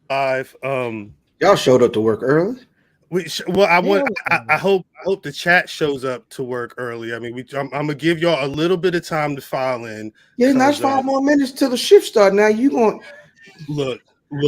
Live. Y'all showed up to work early. I hope the chat shows up to work early. I mean, I'm gonna give y'all a little bit of time to file in. Yeah, now it's 5 more minutes till the shift start. Now you going look.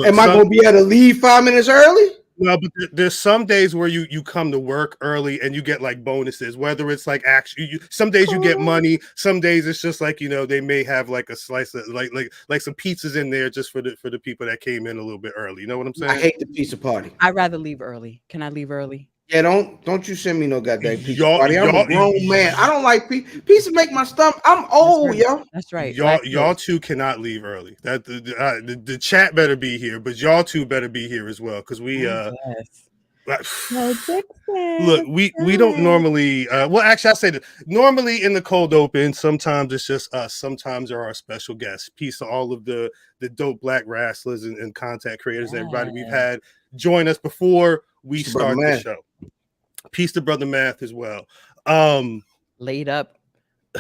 Am I gonna be able to leave 5 minutes early? No, but there's some days where you come to work early and you get like bonuses. Whether it's like actually, some days you get money. Some days it's just like they may have like a slice of like some pizzas in there just for the people that came in a little bit early. You know what I'm saying? I hate the pizza party. I'd rather leave early. Can I leave early? Yeah, don't you send me no goddamn pizza party. I'm a grown man. I don't like pizza. Pizza make my stomach. I'm old, yo. That's right. Y'all two cannot leave early. That the chat better be here, but y'all two better be here as well because we look, we don't normally well actually I'll say that normally in the cold open sometimes it's just us, sometimes there are special guests. Peace to all of the dope black wrestlers and content creators, everybody we've had join us before we start the show. Peace to Brother Math as well. Laid up.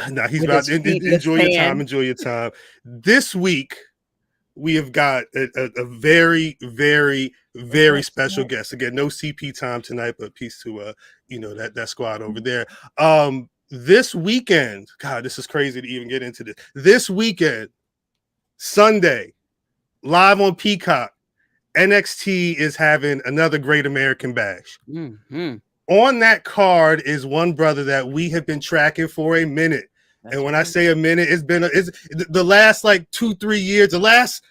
Now he's about to enjoy your time. This week we have got a very, very, very special guest. Again, no CP time tonight, but peace to that squad over there. This weekend, God, this is crazy to even get into this. This weekend, Sunday, live on Peacock, NXT is having another Great American Bash. Mm-hmm. On that card is one brother that we have been tracking for a minute. And when I say a minute, it's the last like 2-3 years, the last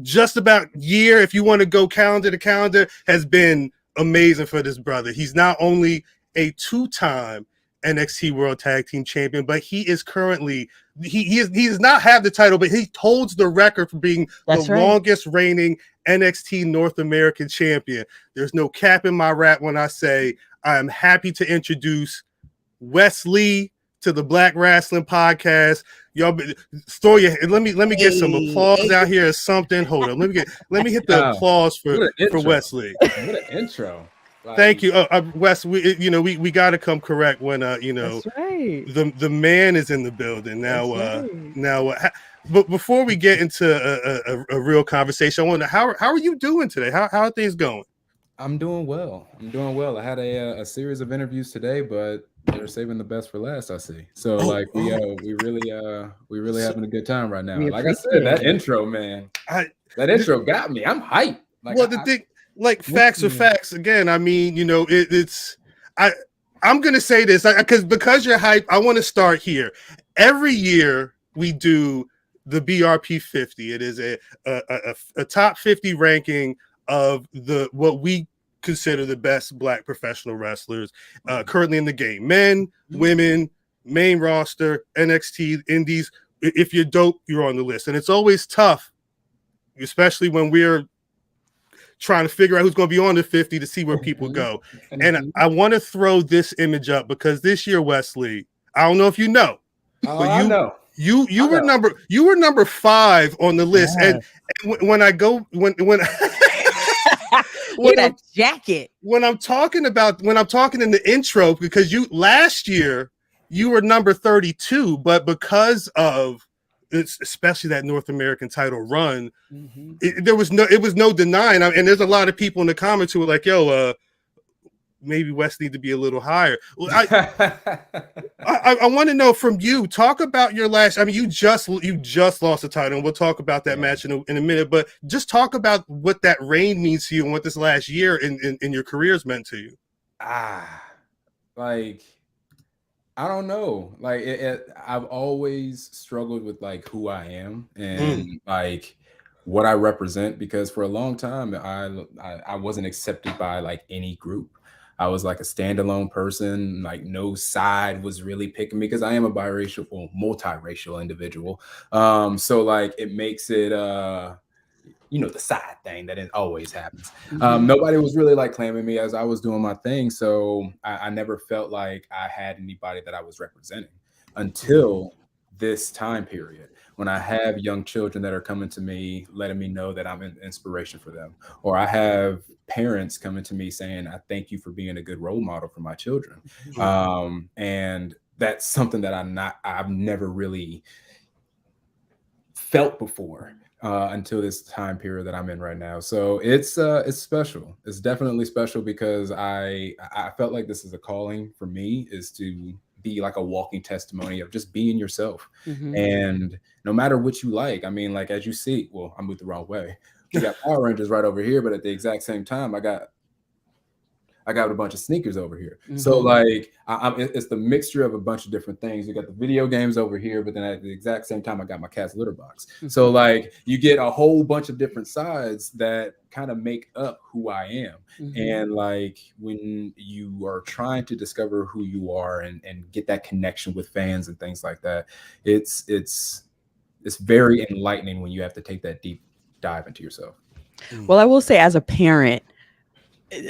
just about year, if you want to go calendar to calendar, has been amazing for this brother. He's not only a 2-time NXT World Tag Team Champion, but he is currently he does not have the title, but he holds the record for being longest reigning NXT North American champion. There's no cap in my rap when I say I am happy to introduce Wes Lee to the Black Rasslin Podcast. Y'all store your let me get some applause out here or something. Hold on. Let me hit the applause for Wesley. What an intro. Thank you. Wes, we got to come correct when That's right. the man is in the building now. But before we get into a real conversation, I wonder how are you doing today? How are things going? I'm doing well. I had a series of interviews today, but they're saving the best for last. I see. So we really having a good time right now. Like I said, that intro, man, that intro got me. I'm hyped. Facts are facts. Again, I mean, I'm gonna say this because you're hyped. I want to start here. Every year we do the BRP 50. It is a top 50 ranking of what we consider the best black professional wrestlers currently in the game. Men, women, main roster, NXT, indies. If you're dope, you're on the list. And it's always tough, especially when we're trying to figure out who's going to be on the 50 to see where people go. And I want to throw this image up because this year, Wesley, I don't know if you know, but I know. You were number 5 on the list. Yes. And when that jacket. When I'm talking in the intro, because last year you were number 32, but because of especially that North American title run, it was no denying. And there's a lot of people in the comments who were like, "Yo, maybe Wes need to be a little higher." Well, I want to know from you. Talk about your last. I mean, you just lost the title, and we'll talk about that match in a minute. But just talk about what that reign means to you, and what this last year in your career has meant to you. I don't know. I've always struggled with who I am and what I represent, because for a long time I wasn't accepted by any group. I was a standalone person. No side was really picking me because I am a biracial or multiracial individual. So it makes it the side thing that it always happens. Nobody was really claiming me as I was doing my thing. So I never felt like I had anybody that I was representing until this time period, when I have young children that are coming to me, letting me know that I'm an inspiration for them. Or I have parents coming to me saying, "I thank you for being a good role model for my children." And that's something that I've never really felt before. until this time period that I'm in right now. So it's special. It's definitely special because I felt like this is a calling for me, is to be like a walking testimony of just being yourself. And no matter what you like, I mean, like, as you see, well, I moved the wrong way. We got Power Rangers right over here, but at the exact same time, I got a bunch of sneakers over here. So like, it's the mixture of a bunch of different things. You got the video games over here, but then at the exact same time, I got my cat's litter box. So like, you get a whole bunch of different sides that kind of make up who I am. And like, when you are trying to discover who you are and get that connection with fans and things like that, it's very enlightening when you have to take that deep dive into yourself. Well, I will say, as a parent,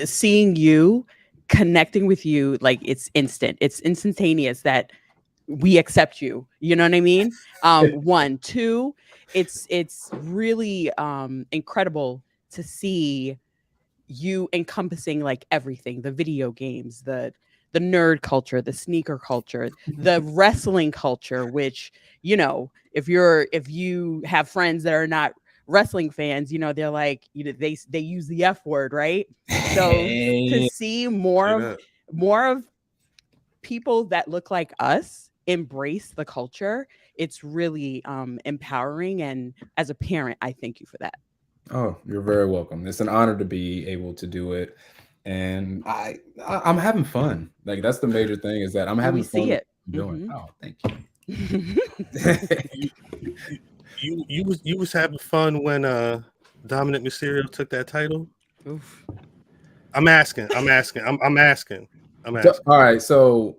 seeing you, connecting with you, like, it's instantaneous that we accept you. You know what I mean? One, two, it's really incredible to see you encompassing like everything: the video games, the nerd culture, the sneaker culture, the wrestling culture, which, you know, if you have friends that are not wrestling fans, you know, they're like, you know, they use the F word, right? So to see more of people that look like us embrace the culture, it's really empowering. And as a parent, I thank you for that. Oh, you're very welcome. It's an honor to be able to do it, and I'm having fun. Like, that's the major thing, is that I'm having fun. See it doing. Oh, thank you. You was having fun when Dominik Mysterio took that title. Oof. I'm asking. All right, so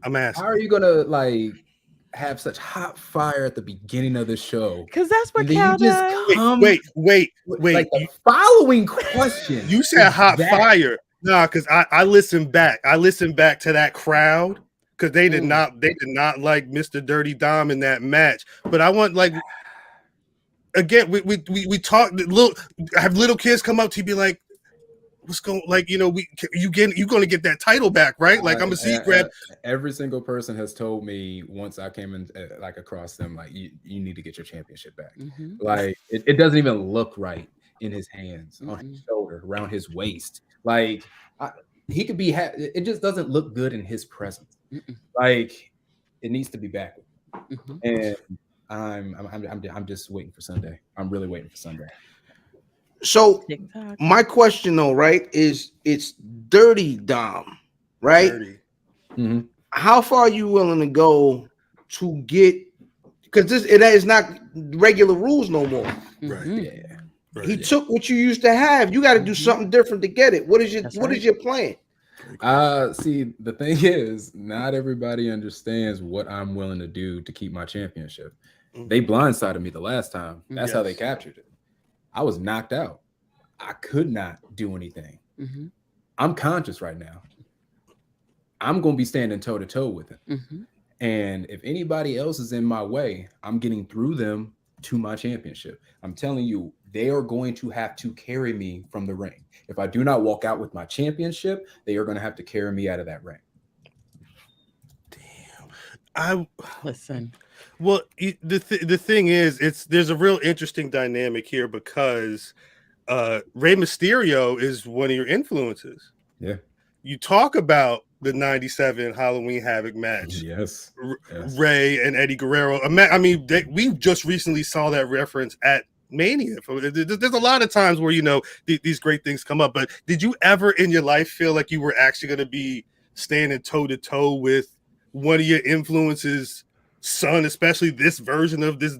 I'm asking. how are you gonna like have such hot fire at the beginning of the show? Because that's what you just come. Wait. Like, the following question. You said hot fire. Nah, because I listened back. I listened back to that crowd, because they did not like Mr. Dirty Dom in that match. But I want, like, again, we talk. Have little kids come up to you, be like, what's going, like, you know, you're going to get that title back, right? Like, I'm a seat grab. Every single person has told me once I came in, like, across them, like, you need to get your championship back. Like, it doesn't even look right in his hands, on his shoulder, around his waist. Like, he could be. It just doesn't look good in his presence. Like, it needs to be back. And I'm just waiting for Sunday. I'm really waiting for Sunday. So my question, though, right, is it's Dirty Dom, right? Dirty. How far are you willing to go to get? Because it is not regular rules no more. Right. Yeah. Right. He took what you used to have. You got to do something different to get it. What is your plan? See, the thing is, not everybody understands what I'm willing to do to keep my championship. They blindsided me the last time. That's how they captured it. I was knocked out. I could not do anything. I'm conscious right now. I'm going to be standing toe to toe with him. And if anybody else is in my way, I'm getting through them to my championship. I'm telling you, they are going to have to carry me from the ring. If I do not walk out with my championship, they are going to have to carry me out of that ring. Damn. Listen. Well, the thing is, there's a real interesting dynamic here, because Rey Mysterio is one of your influences. Yeah. You talk about the 97 Halloween Havoc match. Yes. Rey and Eddie Guerrero. I mean, we just recently saw that reference at Mania. There's a lot of times where, you know, these great things come up. But did you ever in your life feel like you were actually going to be standing toe to toe with one of your influences' son, especially this version of this,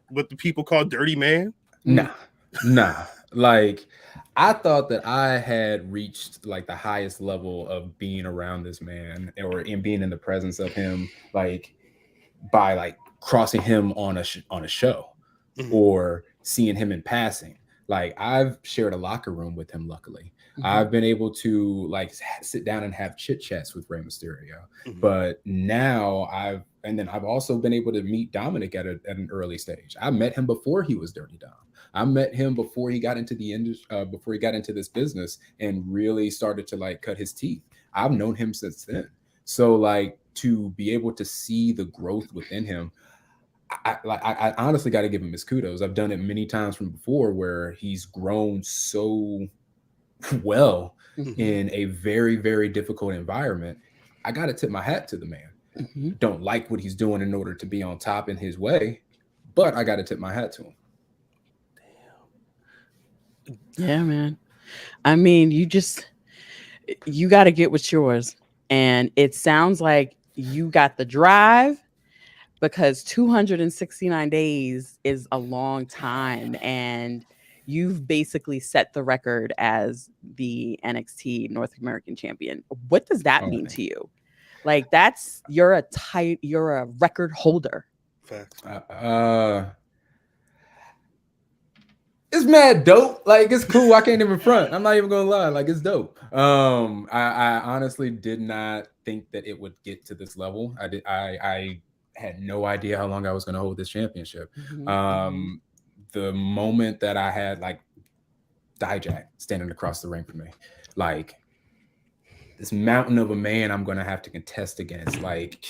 what the people call Dirty Man? Nah. Like, I thought that I had reached like the highest level of being around this man, or in being in the presence of him, like by like crossing him on a show or seeing him in passing. Like, I've shared a locker room with him. Luckily, I've been able to like sit down and have chit chats with Rey Mysterio. But now I've also been able to meet Dominik at an early stage. I met him before he was Dirty Dom. I met him before he got into the industry, before he got into this business and really started to like cut his teeth. I've known him since then. So like, to be able to see the growth within him, I honestly got to give him his kudos. I've done it many times from before where he's grown so well in a very, very difficult environment. I got to tip my hat to the man. Don't like what he's doing in order to be on top in his way, but I got to tip my hat to him. Yeah, man. I mean, you got to get what's yours. And it sounds like you got the drive, because 269 days is a long time. And you've basically set the record as the NXT North American champion. What does that mean to you? Like, you're a record holder. Facts. It's mad dope. Like, it's cool. I can't even front. I'm not even gonna lie. Like, it's dope. I honestly did not think that it would get to this level. I had no idea how long I was gonna hold this championship. The moment that I had like Dijak standing across the ring from me, like this mountain of a man I'm gonna have to contest against, like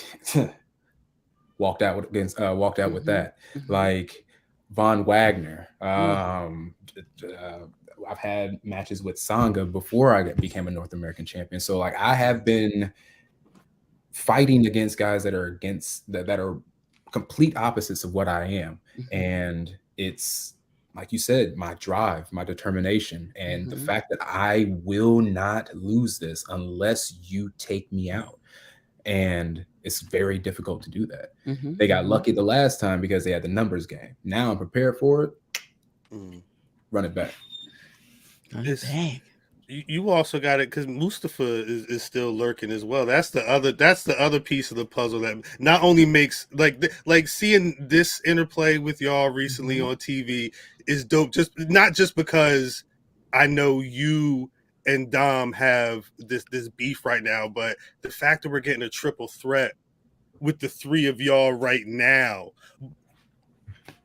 walked out with that. Like Von Wagner. I've had matches with Sanga before I became a North American champion. So like I have been fighting against guys that are that are complete opposites of what I am. And it's like you said, my drive, my determination, and the fact that I will not lose this unless you take me out. And it's very difficult to do that. They got lucky the last time because they had the numbers game. Now I'm prepared for it. Run it back. Dang. You also got it because Mustafa is still lurking as well. That's the other piece of the puzzle that not only makes like seeing this interplay with y'all recently on TV is dope. Not just because I know you and Dom have this beef right now, but the fact that we're getting a triple threat with the three of y'all right now.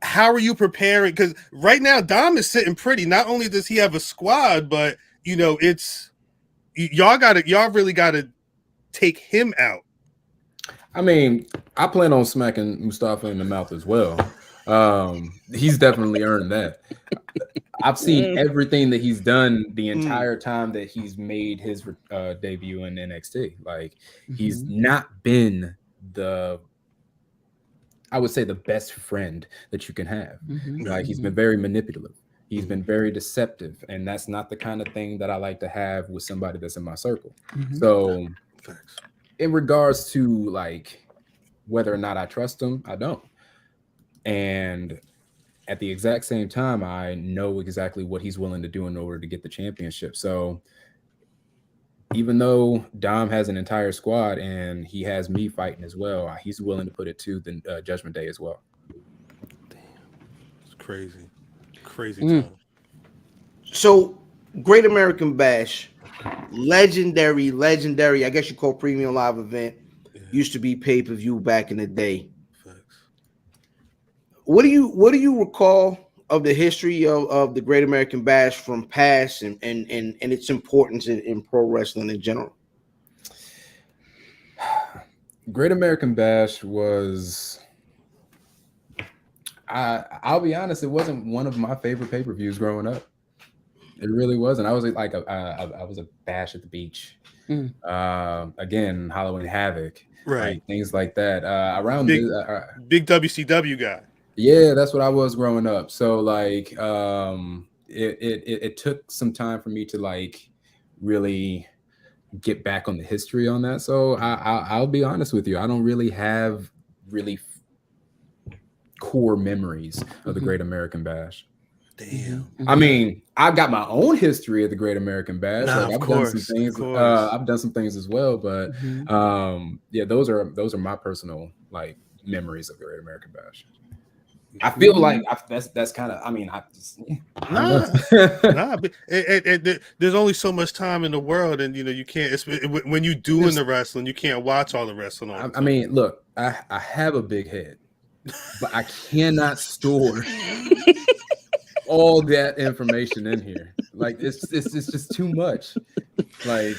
How are you preparing? Because right now Dom is sitting pretty. Not only does he have a squad, but you know, it's y'all really gotta take him out. I mean, I plan on smacking Mustafa in the mouth as well. He's definitely earned that. I've seen everything that he's done the entire time that he's made his debut in NXT. Like he's not been I would say the best friend that you can have. Like he's been very manipulative. He's been very deceptive, and that's not the kind of thing that I like to have with somebody that's in my circle. So in regards to like whether or not I trust him, I don't. And at the exact same time, I know exactly what he's willing to do in order to get the championship. So even though Dom has an entire squad and he has me fighting as well, he's willing to put it to the Judgment Day as well. Damn, it's crazy time. So, Great American Bash, legendary. I guess you call premium live event. Used to be pay-per-view back in the day. What do you recall of the history of the Great American Bash from past and its importance in pro wrestling in general? Great American Bash was, I'll be honest, it wasn't one of my favorite pay-per-views growing up. It really wasn't. I was like I was a Bash at the Beach. Again, Halloween Havoc, right? Like, things like that. Around big WCW guy. Yeah, that's what I was growing up. So like, it took some time for me to like really get back on the history on that. So I'll be honest with you, I don't really have core memories of the Great American Bash. Damn. I mean, I've got my own history of the Great American Bash. Like, I've done some things. I've done some things as well, but yeah, those are my personal like memories of the Great American Bash. I feel like that's kind of. I mean, there's only so much time in the world, and you know you can't. When you doing the wrestling, you can't watch all the wrestling. I mean, look, I have a big head, but I cannot store all that information in here. Like it's just too much. Like,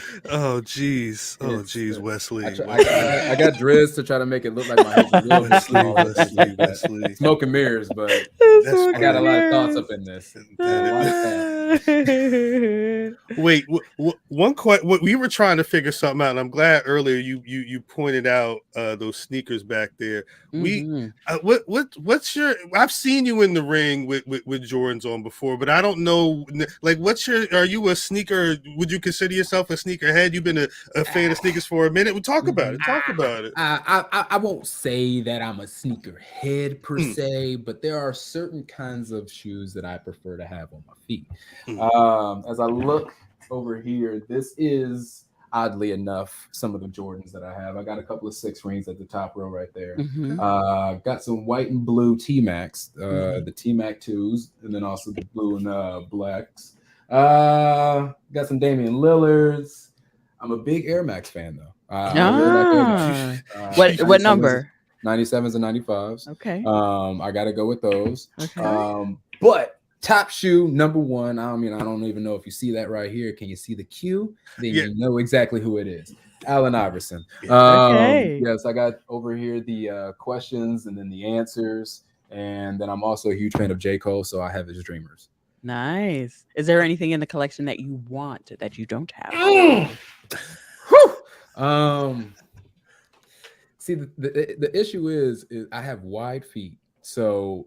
geez, Wesley. I got dreads to try to make it look like my head's a little bit smaller. Wesley. Smoke and mirrors, but I got a lot of thoughts up in this. Wait, one question. We were trying to figure something out, and I'm glad earlier you pointed out those sneakers back there. What's your? I've seen you in the ring with Jordans on before, but I don't know. Like, are you a sneaker? Would you consider yourself a sneakerhead? You've been a fan of sneakers for a minute. We'll talk about it. I won't say that I'm a sneakerhead per se, but there are certain kinds of shoes that I prefer to have on my feet. As I look over here, this is oddly enough some of the Jordans that I have. I got a couple of 6 rings at the top row right there. Got some white and blue T-Max, the T-Mac 2s, and then also the blue and blacks. Got some Damian Lillards. I'm a big Air Max fan though. I really like Air Max. What number? 97s and 95s. Okay. I gotta go with those. Okay. But top shoe number 1. I mean, I don't even know if you see that right here. Can you see the Q? Then you know exactly who it is. Allen Iverson. Okay. Yes, I got over here the questions and then the answers. And then I'm also a huge fan of J. Cole, so I have his Dreamers. Nice. Is there anything in the collection that you want that you don't have? See, the issue is I have wide feet, so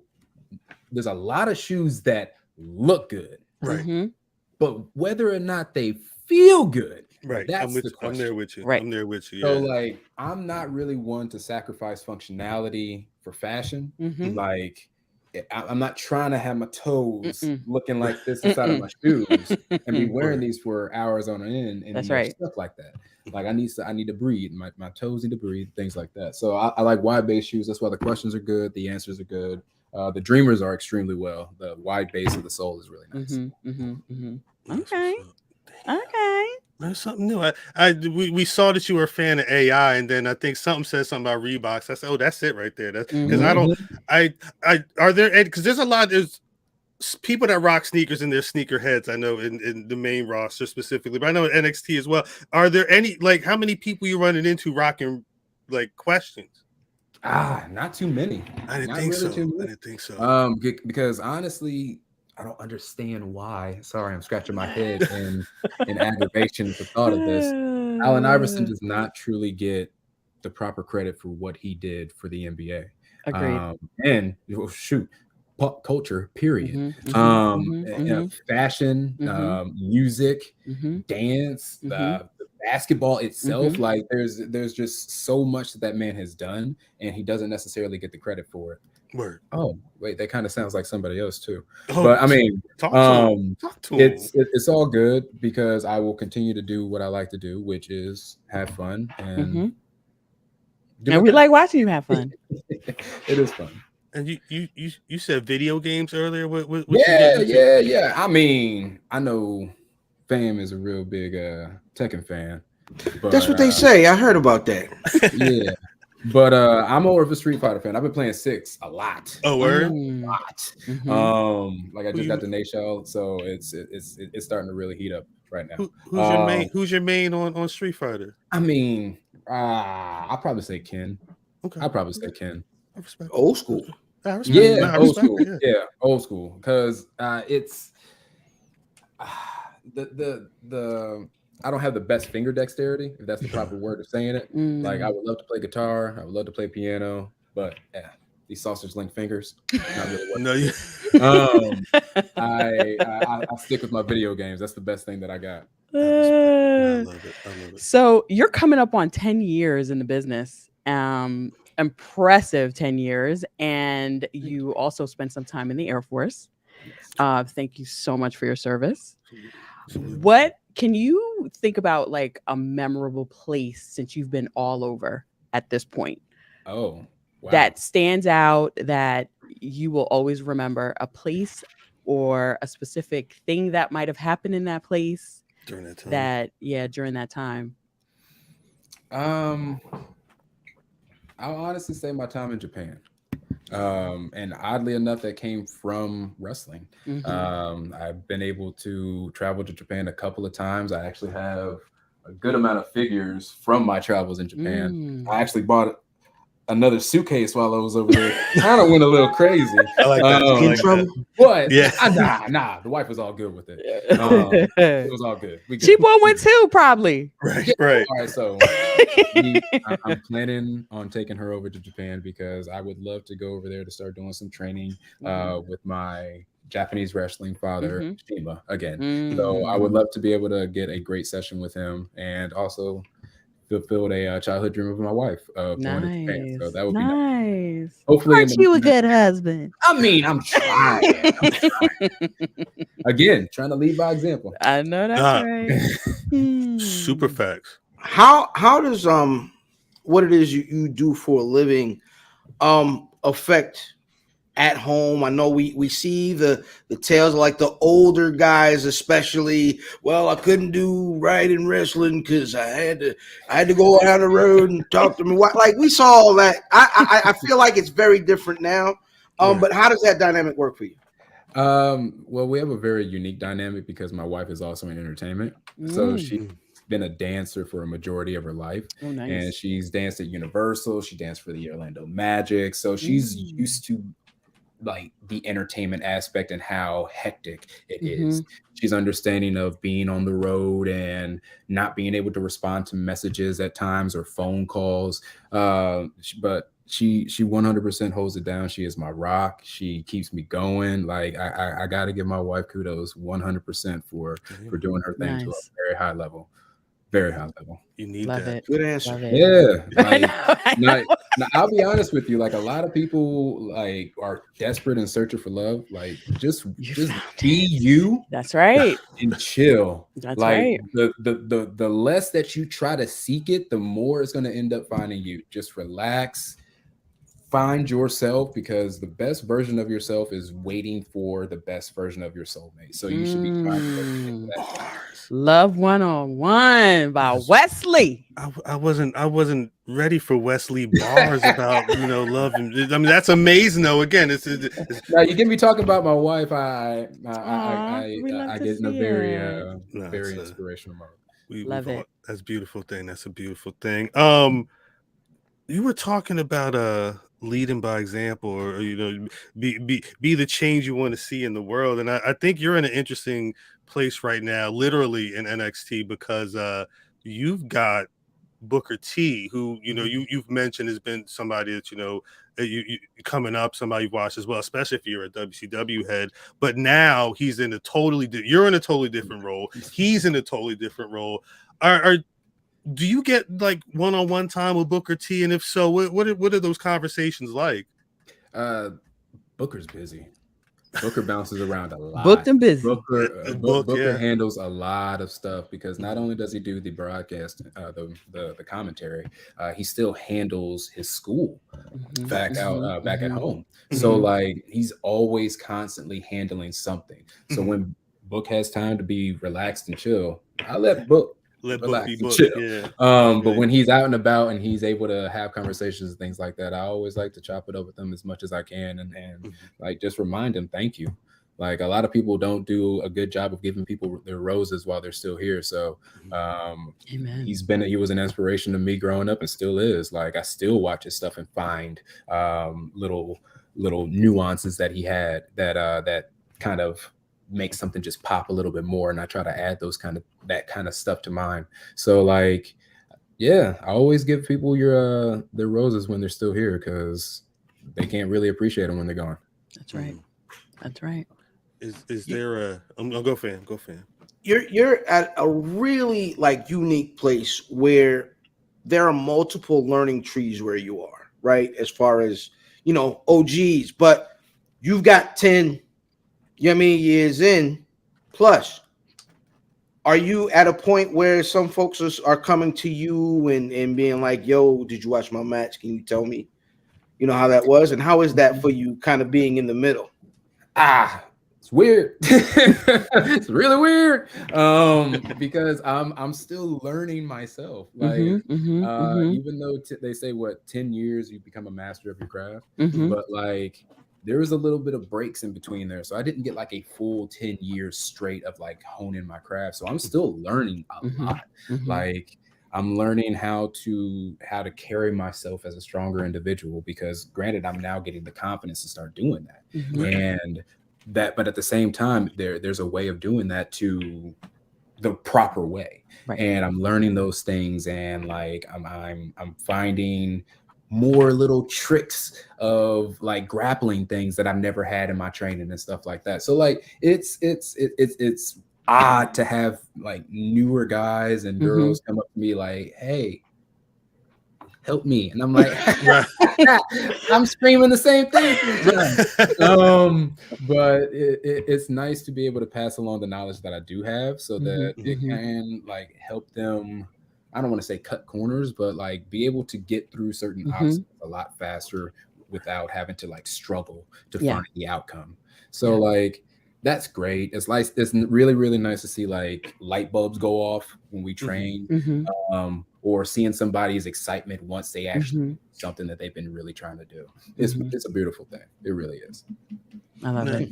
there's a lot of shoes that look good, right? But whether or not they feel good, right? That's the question. I'm there with you. Right. I'm there with you. So, like, I'm not really one to sacrifice functionality for fashion. Like, I'm not trying to have my toes looking like this inside of my shoes and be wearing these for hours on end and stuff like that. Like, I need to breathe. My toes need to breathe, things like that. So I like wide base shoes. That's why the questions are good. The answers are good. The Dreamers are extremely well. The wide base of the sole is really nice. Okay. There's something new. We saw that you were a fan of AI, and then I think something said something about Reeboks. I said, "Oh, that's it right there." That's because are there, because there's a lot. There's people that rock sneakers in their sneaker heads. I know in the main roster specifically, but I know in NXT as well. Are there any, like, how many people you running into rocking like questions? Not too many. I didn't think so. Because honestly, I don't understand why. Sorry, I'm scratching my head in aggravation at the thought of this. Allen Iverson does not truly get the proper credit for what he did for the NBA. Agreed. And pop culture, period. Fashion, music, dance, the basketball itself. Like, there's just so much that man has done, and he doesn't necessarily get the credit for it. Word. Oh, wait, that kind of sounds like somebody else too. But I mean, it's all good because I will continue to do what I like to do, which is have fun and we like watching you have fun. It is fun. And you said video games earlier. What Yeah. I mean, I know Fam is a real big Tekken fan. But, that's what they say. I heard about that. Yeah. But I'm more of a Street Fighter fan. I've been playing 6 a lot. Oh, word? A lot. Like, I just got the Nashell, so it's starting to really heat up right now. Who's your main on Street Fighter? I mean, I'll probably say Ken. Okay. I'll probably say Ken. I respect old school. Old school. Yeah, old school. Because it's the I don't have the best finger dexterity, if that's the proper word of saying it. Like, I would love to play guitar, I would love to play piano, but these sausage link fingers, not really working. I stick with my video games. That's the best thing that I got. I love it. So you're coming up on 10 years in the business. Impressive 10 years, and you also spent some time in the Air Force. Thank you so much for your service. What can you think about, like, a memorable place since you've been all over at this point? Oh, wow. That stands out, that you will always remember, a place or a specific thing that might have happened in that place during that time. During that time. I'll honestly say my time in Japan. And oddly enough, that came from wrestling. I've been able to travel to Japan a couple of times. I actually have a good amount of figures from my travels in Japan. I actually bought another suitcase while I was over there. Kind of went a little crazy. I like that. I like that. But Yeah. nah, the wife was all good with it. It was all good. She bought one too, probably. Right, right. All right, so I'm planning on taking her over to Japan because I would love to go over there to start doing some training with my Japanese wrestling father, Shima, again. So I would love to be able to get a great session with him and also fulfilled a childhood dream of my wife going to Japan. So that would be nice. Hopefully, aren't you a good husband? I mean, I'm trying. Again, trying to lead by example. I know that's right. Super facts. How does what it is you do for a living affect at home? I know we see the tales of like the older guys, especially. Well, I couldn't do right in wrestling because I had to go down the road and talk to me. Like we saw all that. I feel like it's very different now. But how does that dynamic work for you? Well, we have a very unique dynamic because my wife is also in entertainment, so she's been a dancer for a majority of her life. And she's danced at Universal. She danced for the Orlando Magic, so she's used to like the entertainment aspect and how hectic it is. She's understanding of being on the road and not being able to respond to messages at times or phone calls. But she 100% holds it down. She is my rock. She keeps me going. Like I got to give my wife kudos 100% for doing her thing to a very high level. Very high level. You need Love that. it. Good answer. Yeah. Like, now, I'll be honest with you. Like a lot of people like are desperate and searching for love. Like just be you. That's right. And chill. That's like right. the less that you try to seek it, the more it's going to end up finding you. Just relax. Find yourself, because the best version of yourself is waiting for the best version of your soulmate. So you should be trying to that. Love 101 by Wesley. I wasn't ready for Wes Lee bars about love. I mean, that's amazing though. Again, it's now you get me talking about my wife. I get in a very inspirational mode. Love it. That's a beautiful thing. That's a beautiful thing. You were talking about leading by example, or be the change you want to see in the world, and I think you're in an interesting place right now, literally in NXT, because you've got Booker T, who you've mentioned has been somebody that you coming up, somebody you've watched as well, especially if you're a WCW head. But now he's in a you're in a totally different role. He's in a totally different role. Do you get like one-on-one time with Booker T? And if so, what are those conversations like? Booker's busy. Booker bounces around a lot. Booked and busy. Booker handles a lot of stuff, because not only does he do the broadcast, the commentary, he still handles his school back at home. So like he's always constantly handling something. So when Book has time to be relaxed and chill, I let Book relax and chill. Yeah. But when he's out and about and he's able to have conversations and things like that, I always like to chop it up with him as much as I can and like just remind him, thank you. Like a lot of people don't do a good job of giving people their roses while they're still here. So Amen. he was an inspiration to me growing up and still is. Like I still watch his stuff and find little nuances that he had that kind of make something just pop a little bit more, and I try to add that kind of stuff to mine. So like, yeah, I always give people their roses when they're still here, because they can't really appreciate them when they're gone. That's right. That's right. Is there I'll go fan. You're at a really like unique place where there are multiple learning trees where you are, right? As far as OGs, but you've got 10 years in plus. Are you at a point where some folks are coming to you and being like, yo, did you watch my match? Can you tell me, how that was? And how is that for you, kind of being in the middle? it's weird. It's really weird. Because I'm still learning myself. Like, even though they say 10 years you become a master of your craft, but like there was a little bit of breaks in between there. So I didn't get like a full 10 years straight of like honing my craft. So I'm still learning a lot. Like I'm learning how to carry myself as a stronger individual, because granted, I'm now getting the confidence to start doing that. And but at the same time, there's a way of doing that to the proper way. And I'm learning those things, and like I'm finding more little tricks of like grappling things that I've never had in my training and stuff like that. So like it's odd to have like newer guys and girls come up to me like, hey, help me. And I'm like, I'm screaming the same thing. But it's nice to be able to pass along the knowledge that I do have, so that it can like help them. I don't want to say cut corners, but like be able to get through certain obstacles a lot faster without having to like struggle to find the outcome. So like that's great. It's like it's really, really nice to see like light bulbs go off when we train, or seeing somebody's excitement once they actually do something that they've been really trying to do. It's a beautiful thing. It really is. I love it.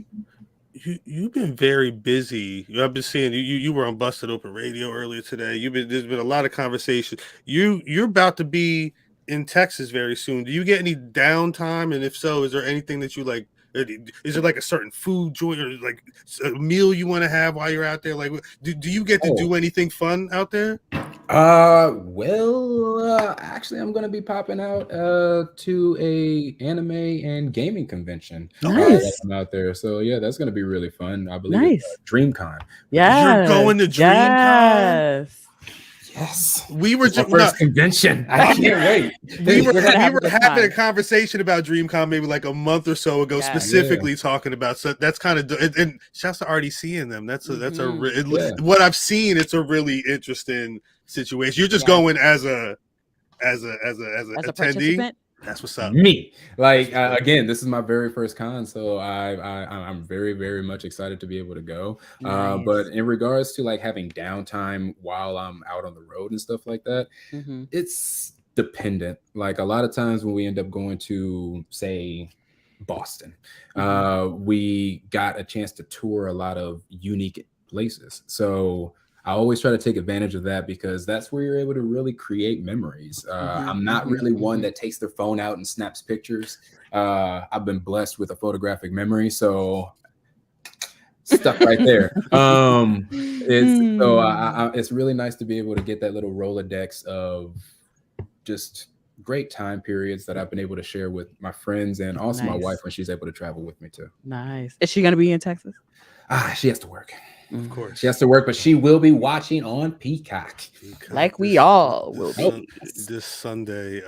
You've been very busy. I've been seeing you were on Busted Open Radio earlier today. There's been a lot of conversation. You're about to be in Texas very soon. Do you get any downtime? And if so, is there anything that you like? Is there like a certain food joint or like a meal you want to have while you're out there? Like, do you get to do anything fun out there? Actually, I'm gonna be popping out to a anime and gaming convention. Nice. I'm out there, so yeah, that's gonna be really fun. I believe it's DreamCon. Yeah, you're going to DreamCon. Yes, we were just first convention. I can't wait. We were having a conversation about DreamCon maybe like a month or so ago, specifically talking about. So that's kind of and shouts to already seeing them. What I've seen. It's a really interesting situation. You're just going as a attendee. That's what's up. Me, like again, this is my very first con, so I'm very, very much excited to be able to go. But in regards to like having downtime while I'm out on the road and stuff like that, it's dependent. Like a lot of times when we end up going to, say, Boston, we got a chance to tour a lot of unique places. So I always try to take advantage of that, because that's where you're able to really create memories. I'm not really one that takes their phone out and snaps pictures. I've been blessed with a photographic memory, so stuck right there. It's really nice to be able to get that little Rolodex of just great time periods that I've been able to share with my friends, and also my wife when she's able to travel with me too. Nice. Is she going to be in Texas? She has to work. Of course, she has to work, but she will be watching on Peacock. Like we all will be this Sunday.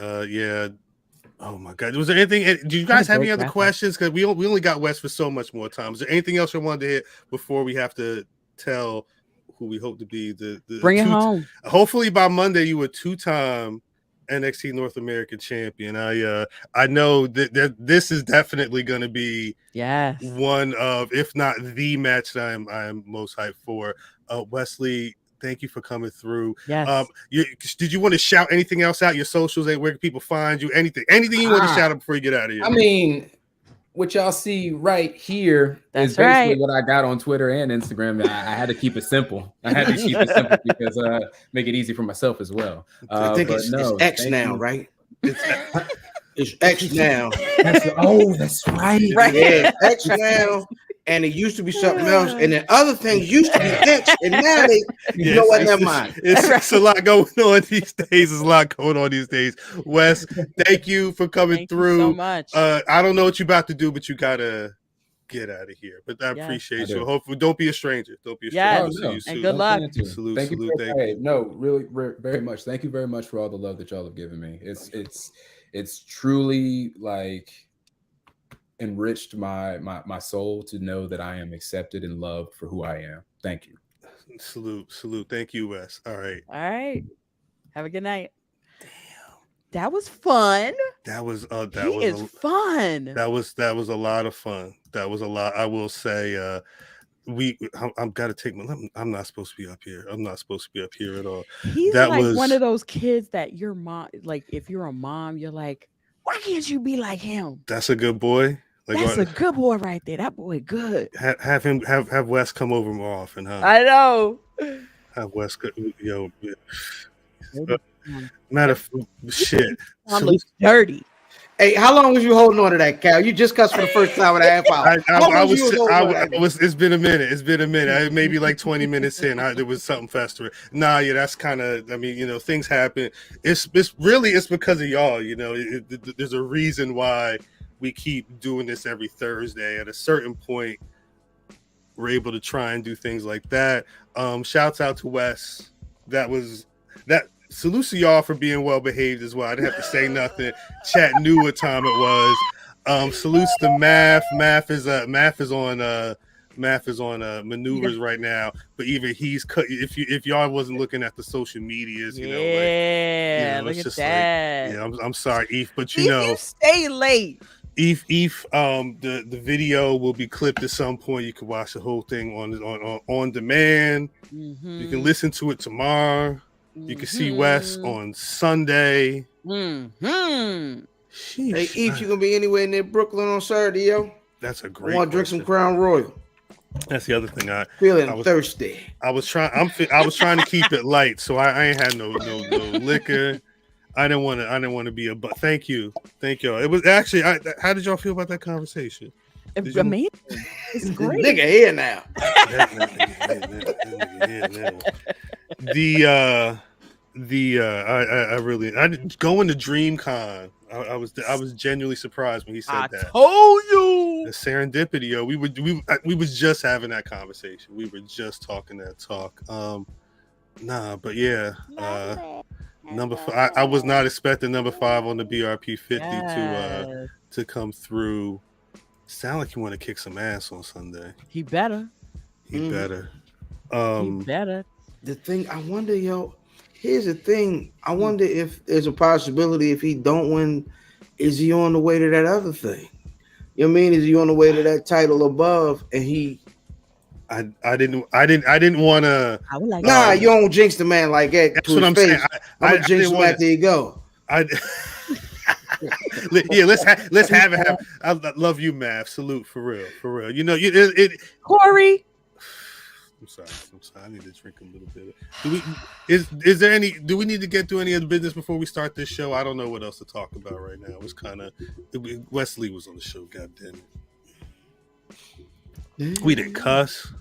Oh my God! Was there anything? Do you guys have any other questions? Because we only got Wes for so much more time. Is there anything else you wanted to hit before we have to tell who we hope to be the bring it home? Hopefully by Monday you were 2-time NXT North American champion. I know that this is definitely going to be one of, if not the match that I'm most hyped for. Wesley, thank you for coming through. Yes. Did you want to shout anything else out? Your socials, where can people find you? Anything you want to shout out before you get out of here? I mean, what y'all see right here is basically what I got on Twitter and Instagram. I had to keep it simple. Because make it easy for myself as well. I think it's X now, right? It's X now. That's right. Yeah, X now. And it used to be something else, and then other things used to be X, and now they, you know what? Never mind. It's a lot going on these days. Wes, thank you for coming through. You so much. I don't know what you're about to do, but you gotta get out of here. But I appreciate you. Hopefully, don't be a stranger. Don't be a stranger. Yes. And good luck. Salute. Thank you. No, really, very much. Thank you very much for all the love that y'all have given me. It's truly like enriched my soul to know that I am accepted and loved for who I am. Thank you. Salute. Thank you, Wes. All right. Have a good night. Damn. That was fun. That was fun. That was a lot of fun. That was a lot. I will say, I'm gotta take I'm not supposed to be up here. I'm not supposed to be up here at all. He's that like one of those kids that your mom, like if you're a mom, you're like, why can't you be like him? That's a good boy. Like, that's a good boy right there. That boy good. Have Wes come over more often, huh? I know. Have Wes, matter of shit. Mom looks dirty. Hey, how long was you holding on to that, Cal? You just cussed for the first time and a half hour. It's been a minute. It's been a minute. Maybe like 20 minutes in. There was something festering. Nah, yeah, that's kind of. I mean, things happen. It's because of y'all. There's a reason why we keep doing this every Thursday. At a certain point, we're able to try and do things like that. Shouts out to Wes. Salute to y'all for being well behaved as well. I didn't have to say nothing. Chat knew what time it was. Salutes to Math. Math is on maneuvers right now. But even he's cut. If y'all wasn't looking at the social medias, look at that. I'm sorry, Eve, but you stay late. Eve, the video will be clipped at some point. You can watch the whole thing on demand. Mm-hmm. You can listen to it tomorrow. You can see Wes on Sunday. Mm-hmm. Hey, Eve, you gonna be anywhere near Brooklyn on Saturday, yo? That's a great. I want to drink some Crown Royal. That's the other thing. I was thirsty. I was trying to keep it light, so I ain't had no liquor. I didn't want to be but thank you. It was actually. How did y'all feel about that conversation? Amazing. It's great. Nigga here now. I going to DreamCon. I was genuinely surprised when he said that. I told you. The serendipity. Yo, we was just having that conversation. We were just talking that talk. But yeah. Number 5. I was not expecting number 5 on the BRP 50 to come through. Sound like you want to kick some ass on Sunday. He better. He better. The thing I wonder, yo. Here's the thing. I wonder if there's a possibility if he don't win, is he on the way to that other thing? You know what I mean? Is he on the way to that title above? And he. I didn't want to. Nah, you don't jinx the man like that. That's what I'm saying. I'm jinx him after you go. Yeah, let's have it happen. I love you, Mav. Salute for real. Corey. I'm sorry. I need to drink a little bit. Do we need to get through any other business before we start this show? I don't know what else to talk about right now. It was Wesley was on the show. God damn it. We didn't cuss.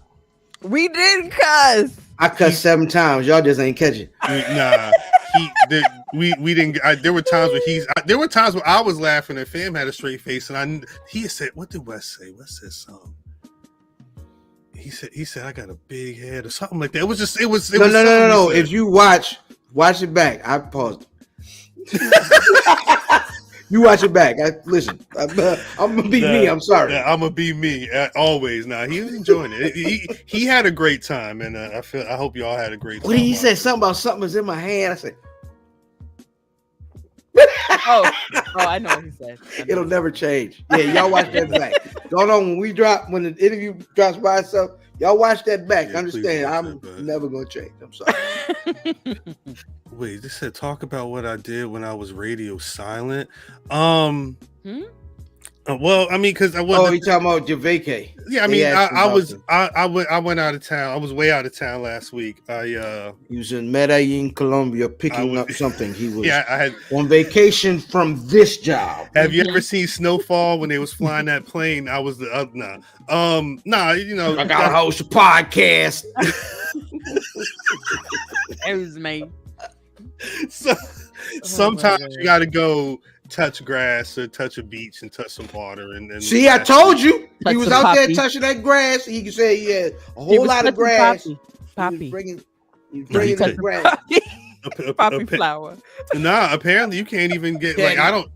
We didn't cuss. I cussed 7 times. Y'all just ain't catch it. Nah. We didn't. There were times where I was laughing and Fam had a straight face, and he said, "What did Wes say?" Wes said something. He said I got a big head or something like that. It was no. If you watch it back. I paused. You watch it back. Listen. I'm gonna be me. I'm sorry. Yeah, I'm gonna be me always. Now he was enjoying it. He had a great time, and I hope y'all had a great time. What he said something about something was in my hand. I said. Oh, I know what he said. It'll never change. Yeah, y'all watch that back. Don't know when the interview drops by itself, y'all watch that back. Yeah, understand, I'm never gonna change. I'm sorry. Wait, this said talk about what I did when I was radio silent. Well, I mean, because I was. Oh, you talking about your vacay? Yeah, I mean, I went out of town. I was way out of town last week. He was in Medellin, Colombia, picking up something. He was on vacation from this job. Have you ever seen Snowfall when they was flying that plane? I was the I gotta host a podcast. It was me. So sometimes you gotta go touch grass or touch a beach and touch some water and see, I told you he was out there touching that grass. He could say he had a whole lot of grass. Poppy. He bringing the grass. Poppy flower. Nah, apparently you can't even get like I don't.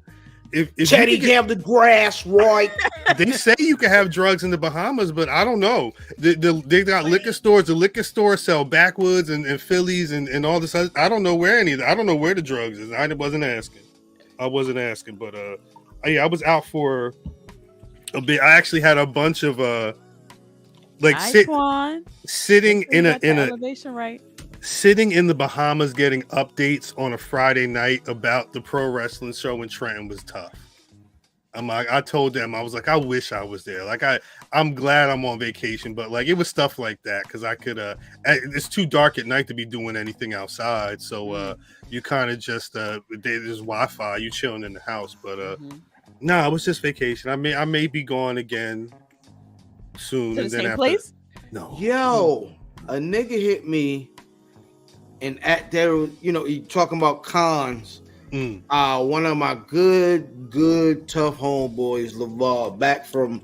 If Teddy gave the grass right. They say you can have drugs in the Bahamas, but I don't know. They got liquor stores. The liquor stores sell backwoods and Phillies and all this other. I don't know where I don't know where the drugs is. I wasn't asking. I wasn't asking, but yeah, I was out for a bit. I actually had a bunch of sitting in a elevation, right? Sitting in the Bahamas getting updates on a Friday night about the pro wrestling show in Trenton was tough. I told them, I was like, I wish I was there. Like I'm glad I'm on vacation, but like it was stuff like that because I could it's too dark at night to be doing anything outside. So you kind of just there's Wi-Fi, you chilling in the house. But no, it was just vacation. I may be going again soon. To and the then same after, place? No. Yo, a nigga hit me, and at there, you talking about cons. One of my good tough homeboys, LaVar, back from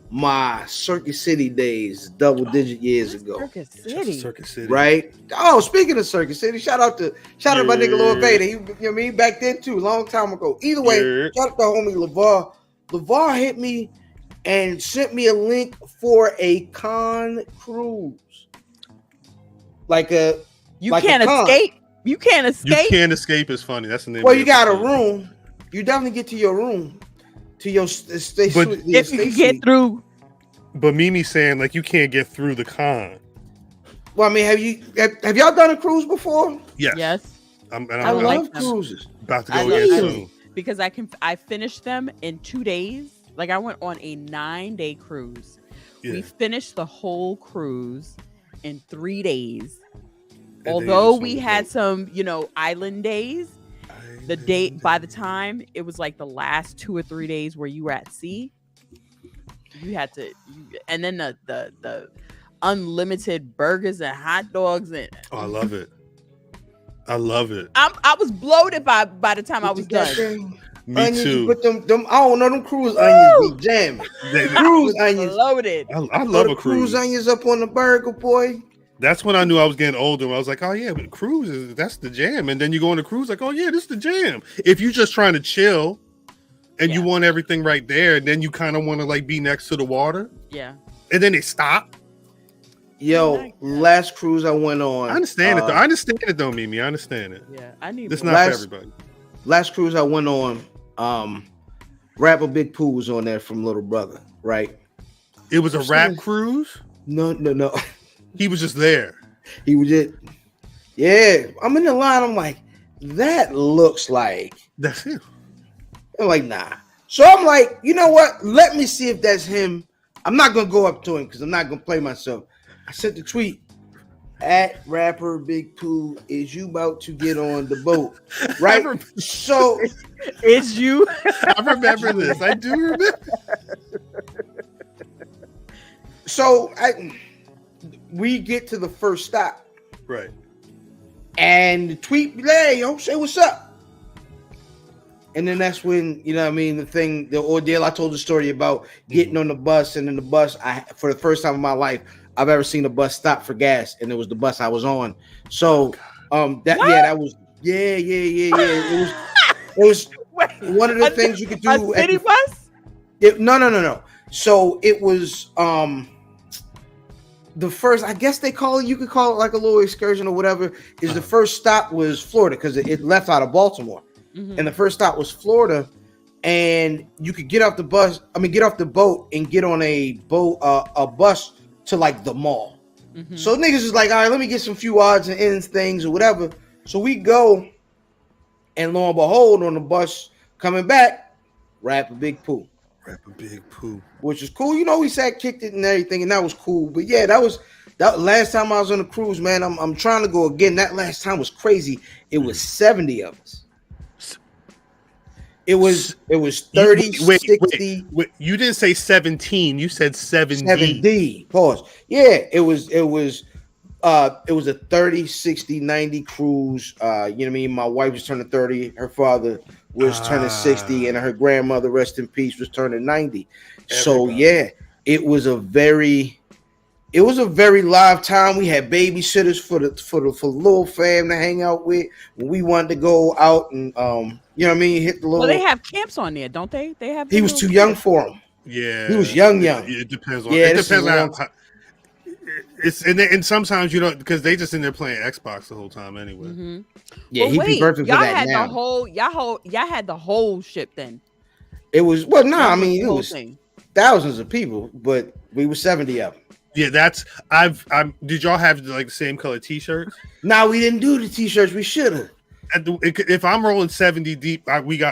my Circuit City days, double-digit years ago. Circuit City, right? Oh, speaking of Circuit City, shout out my nigga Lord Vader. He, you know what I mean, back then too, long time ago. Either way, shout out to homie LaVar. LaVar hit me and sent me a link for a con cruise, You can't escape. You can't escape. You can't escape is funny. That's the name. Well, you got a room. You definitely get to your room, to your station. If you can get through. But Mimi's saying like you can't get through the con. Well, I mean, have y'all done a cruise before? Yes. I love cruises. About to go again soon because I finished them in 2 days. Like I went on a 9-day cruise. Yeah. We finished the whole cruise in 3 days. Although we had some, island days, by the time it was like the last 2 or 3 days where you were at sea, you had to, and then the unlimited burgers and hot dogs and. Oh, I love it. I love it. I was bloated by the time I was done. Me onions, too. Put them. I don't know, them cruise onions be jamming. Cruise onions loaded. I love a cruise. Onions up on the burger, boy. That's when I knew I was getting older. I was like, oh yeah, but cruises, that's the jam. And then you go on a cruise, like, oh yeah, this is the jam. If you're just trying to chill and you want everything right there, and then you kind of want to like be next to the water. Yeah. And then they stop. Yo, last cruise I went on. I understand it though. I understand it though, Mimi. I understand it. Yeah, I need. It's not for everybody. Last cruise I went on, Rapper Big Pooh was on there from Little Brother, right? It was a rap cruise? No. He was just there. He was just, yeah. I'm in the line. I'm like, that looks like. That's him. I'm like, nah. So I'm like, you know what? Let me see if that's him. I'm not going to go up to him because I'm not going to play myself. I sent the tweet. At Rapper Big Pooh, is you about to get on the boat? Right? So is you? I remember this. I do remember. So we get to the first stop. Right. And the tweet, hey, yo, say what's up. And then that's when, the ordeal, I told the story about getting on the bus, and in the bus, for the first time in my life, I've ever seen a bus stop for gas, and it was the bus I was on. So, that was. It was one of the things you could do. A city bus? No. So it was the first. I guess you could call it like a little excursion or whatever. The first stop was Florida because it left out of Baltimore, and the first stop was Florida. And you could get off the boat and get on a bus to like the mall. So niggas is like, all right, let me get some few odds and ends things or whatever. So we go, and lo and behold, on the bus coming back, Rapper Big Pooh. Which is cool. We sat, kicked it and everything, and that was cool. But yeah, that last time I was on a cruise, man. I'm trying to go again. That last time was crazy. It was 70 of us. It was 30, 60. Wait, you didn't say 17. You said 70. 70. Pause. Yeah, it was a 30, 60, 90 cruise. You know what I mean? My wife was turning 30. Her father was turning 60, and her grandmother, rest in peace, was turning 90. So yeah, it was a very live time. We had babysitters for the little fam to hang out with when we wanted to go out and you know what I mean, hit the little. Well, they have camps on there, don't they? They have. He was too young for him. Yeah, he was young. It depends on. Yeah, it depends on. It's and sometimes you don't because they just in there playing Xbox the whole time anyway. Mm-hmm. Yeah, he'd be perfect for that now. Y'all had the whole ship then. It was well, no, I The mean it whole was thing. thousands of people, but we were 70 of them. Yeah, that's did y'all have like the same color T-shirts? No, we didn't do the T-shirts. We should have. If I'm rolling 70 deep, we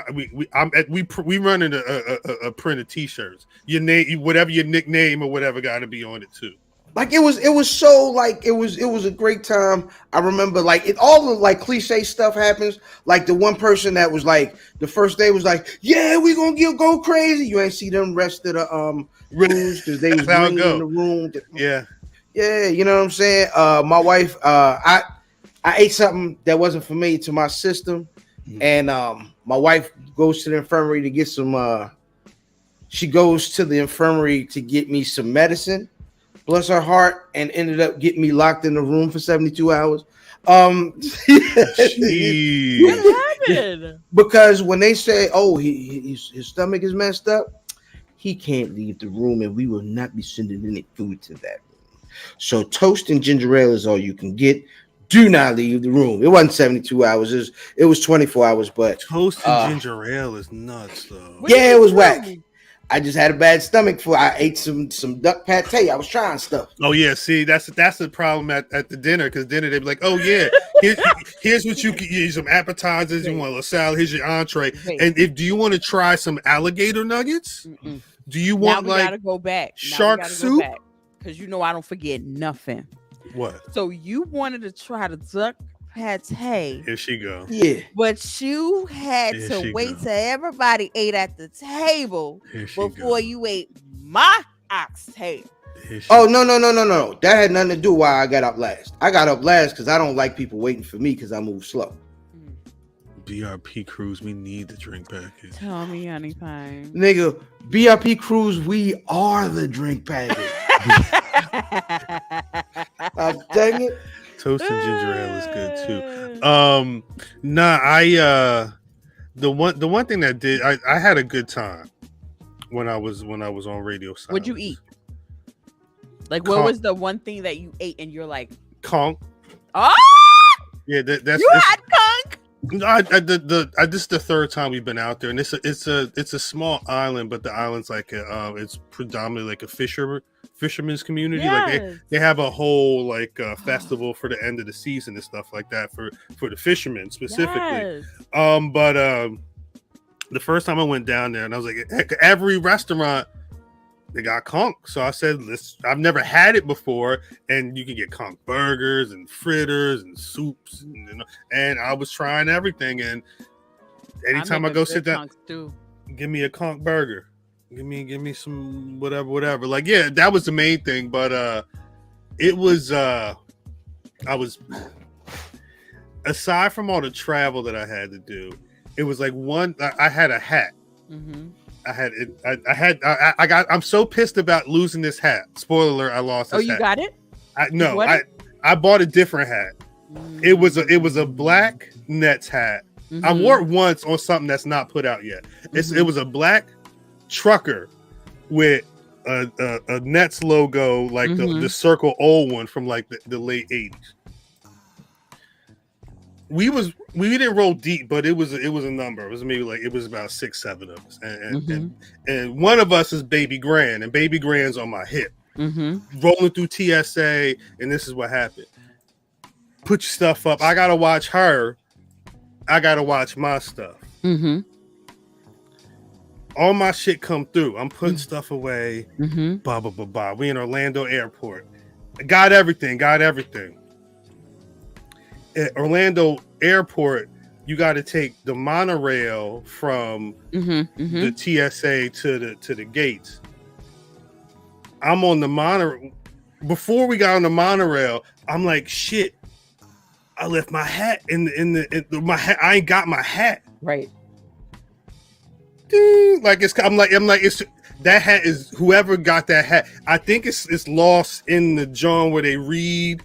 running a print of T-shirts. Your name, whatever your nickname or whatever, got to be on it too. Like it was so like it was a great time. I remember like all the like cliche stuff happens. Like the one person that was like the first day was like, yeah, we gonna go crazy. You ain't see them rest of the rooms because they was in the room. Yeah, you know what I'm saying. My wife, I ate something that wasn't familiar to my system, and my wife goes to the infirmary to get some. She goes to the infirmary to get me some medicine. Bless her heart, and ended up getting me locked in the room for 72 hours. What happened? Because when they say, "Oh, his stomach is messed up," he can't leave the room, and we will not be sending any food to that room. So toast and ginger ale is all you can get. Do not leave the room. It wasn't 72 hours. It was 24 hours. But toast and ginger ale is nuts, though. Yeah, it was whack. I just had a bad stomach for. I ate some duck pate. I was trying stuff. Oh yeah, see that's the problem at the dinner because dinner they'd be like, oh yeah, here's what you can use some appetizers. You want a salad? Here's your entree. And do you want to try some alligator nuggets? Mm-mm. Do you want now we gotta go back. Shark soup? Because you know I don't forget nothing. What? So you wanted to try the duck pate. Here she go. Yeah. But you had to wait till everybody ate at the table before you ate my oxtail. Oh, no. That had nothing to do why I got up last. I got up last because I don't like people waiting for me because I move slow. BRP Cruise, we need the drink package. Tell me anything. Nigga, BRP Cruise, we are the drink package. Dang it. Toast and ginger ale is good too. The one thing that did I had a good time when I was on Radio Silence. What'd you eat? Like what was the one thing that you ate and you're like conch? Oh yeah, that's you had conch. This is the third time we've been out there, and it's a small island, but the island's like it's predominantly like a fisherman's community. Yes. Like they have a whole like festival for the end of the season and stuff like that for the fishermen specifically. Yes. But the first time I went down there and I was like, heck, every restaurant they got conch. So I said, I've never had it before, and you can get conch burgers and fritters and soups, and I was trying everything. And anytime I go sit down, give me a conch burger. Give me some whatever. Like, yeah, that was the main thing. But it was I was aside from all the travel that I had to do, it was like I had a hat. Mm-hmm. I'm so pissed about losing this hat. Spoiler alert, I lost this hat. Oh, you got it? I bought a different hat. Mm-hmm. It was a black Nets hat. Mm-hmm. I wore it once on something that's not put out yet. It was a black trucker with a Nets logo, like the circle old one from like the late 80s. We didn't roll deep, but it was a number. It was maybe like it was about 6-7 of us, and one of us is Baby Grand, and Baby Grand's on my hip, rolling through TSA, and this is what happened. Put your stuff up. I gotta watch her. I gotta watch my stuff. All my shit come through. I'm putting stuff away. Blah blah blah blah. We in Orlando Airport. Got everything. At Orlando Airport, you got to take the monorail from the TSA to the gates. I'm on the monorail. Before we got on the monorail, I'm like, shit, I left my hat in my hat. I ain't got my hat. Right. Ding. I'm like it's that hat is whoever got that hat. I think it's lost in the John where they read.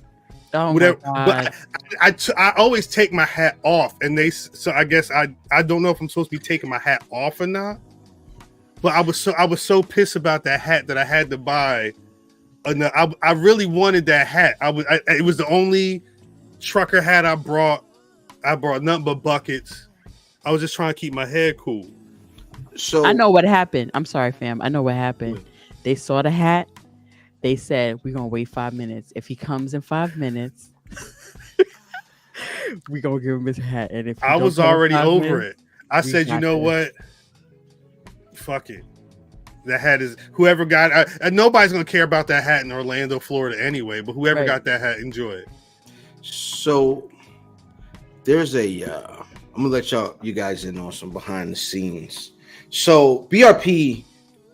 Oh whatever. My God. But I always take my hat off, and so I guess I don't know if I'm supposed to be taking my hat off or not. But I was so pissed about that hat that I had to buy I really wanted that hat. It was the only trucker hat I brought. I brought nothing but buckets. I was just trying to keep my head cool. So I know what happened. I'm sorry, fam. I know what happened. They saw the hat. They said, we're going to wait 5 minutes. If he comes in 5 minutes, we're going to give him his hat. And if I was already over it. I said, you know what? Fuck it. That hat is whoever got nobody's going to care about that hat in Orlando, Florida anyway, but whoever got that hat, enjoy it. So there's I'm going to let you guys in on some behind the scenes. So BRP,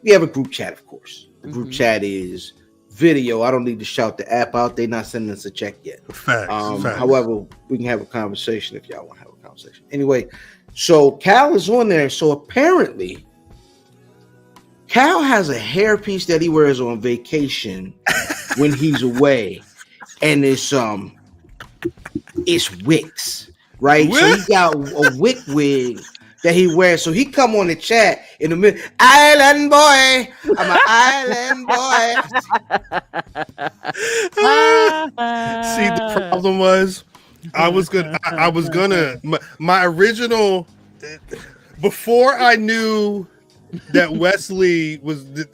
we have a group chat, of course. The group chat is video. I don't need to shout the app out. They're not sending us a check yet. Facts. However, we can have a conversation if y'all want to have a conversation. Anyway, so Cal is on there. So apparently, Cal has a hairpiece that he wears on vacation when he's away, and it's wicks, right? So he got a wick wig that he wears. So he come on the chat in the middle. Island boy, I'm an island boy. See, the problem was I was gonna my original before I knew that Wesley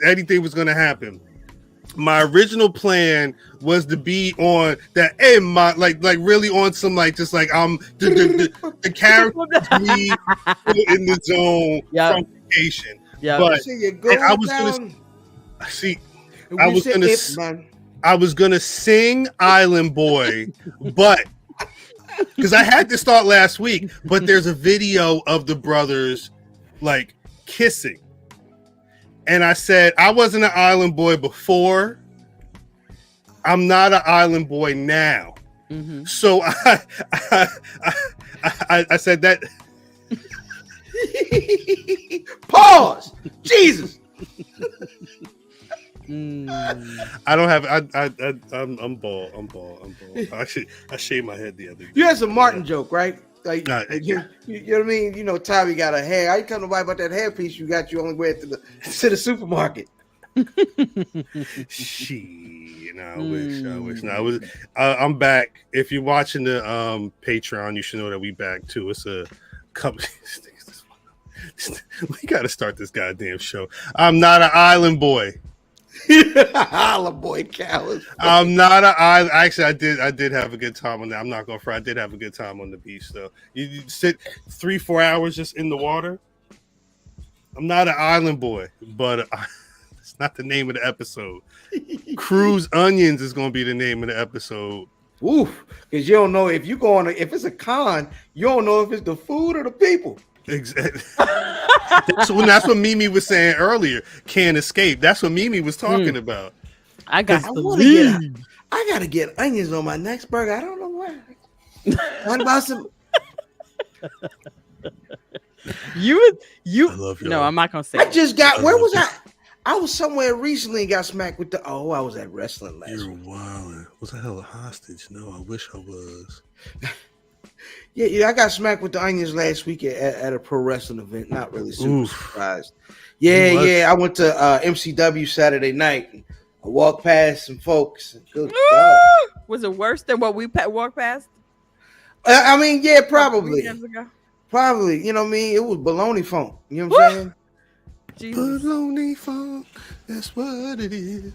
anything was gonna happen. My original plan was to be on that, like really on some just like the character me in the zone from vacation. Yeah, but I was gonna sing Island Boy, but because I had to start last week, but there's a video of the brothers like kissing. And I said, I wasn't an island boy before. I'm not an island boy now. Mm-hmm. So I said that. Pause. Jesus. I don't have. I'm bald. I'm bald. I shaved my head the other day. You had some Martin joke, right? Like, you know what I mean? You know, Tommy got a hair. I come to buy about that hair piece you got. You only wear it to the supermarket. I wish. No, I'm back. If you're watching the Patreon, you should know that we back too. It's a couple. We got to start this goddamn show. I'm not an island boy. Island boy, Cal. I'm not an island. Actually, I did have a good time on that. I'm not gonna front. I did have a good time on the beach though. You sit 3-4 hours just in the water. I'm not an island boy, but it's not the name of the episode. Cruise Onions is gonna be the name of the episode. Oof, because you don't know if if it's a con, you don't know if it's the food or the people. Exactly. That's what Mimi was saying earlier. Can't escape. That's what Mimi was talking about. I gotta get onions on my next burger. I don't know why. What about some? You. I love you. No, I'm not gonna say. I just got. Where was I? I was somewhere recently and got smacked with I was at wrestling last week. You're wilding. Was I held hostage? No, I wish I was. Yeah, I got smacked with the onions last week at a pro wrestling event. Not really super surprised. Yeah. I went to MCW Saturday night. And I walked past some folks. Good God. Was it worse than what we walked past? I mean, yeah, probably. Ago? Probably. You know what I mean? It was baloney funk. You know what I'm saying? Jesus. Baloney funk. That's what it is.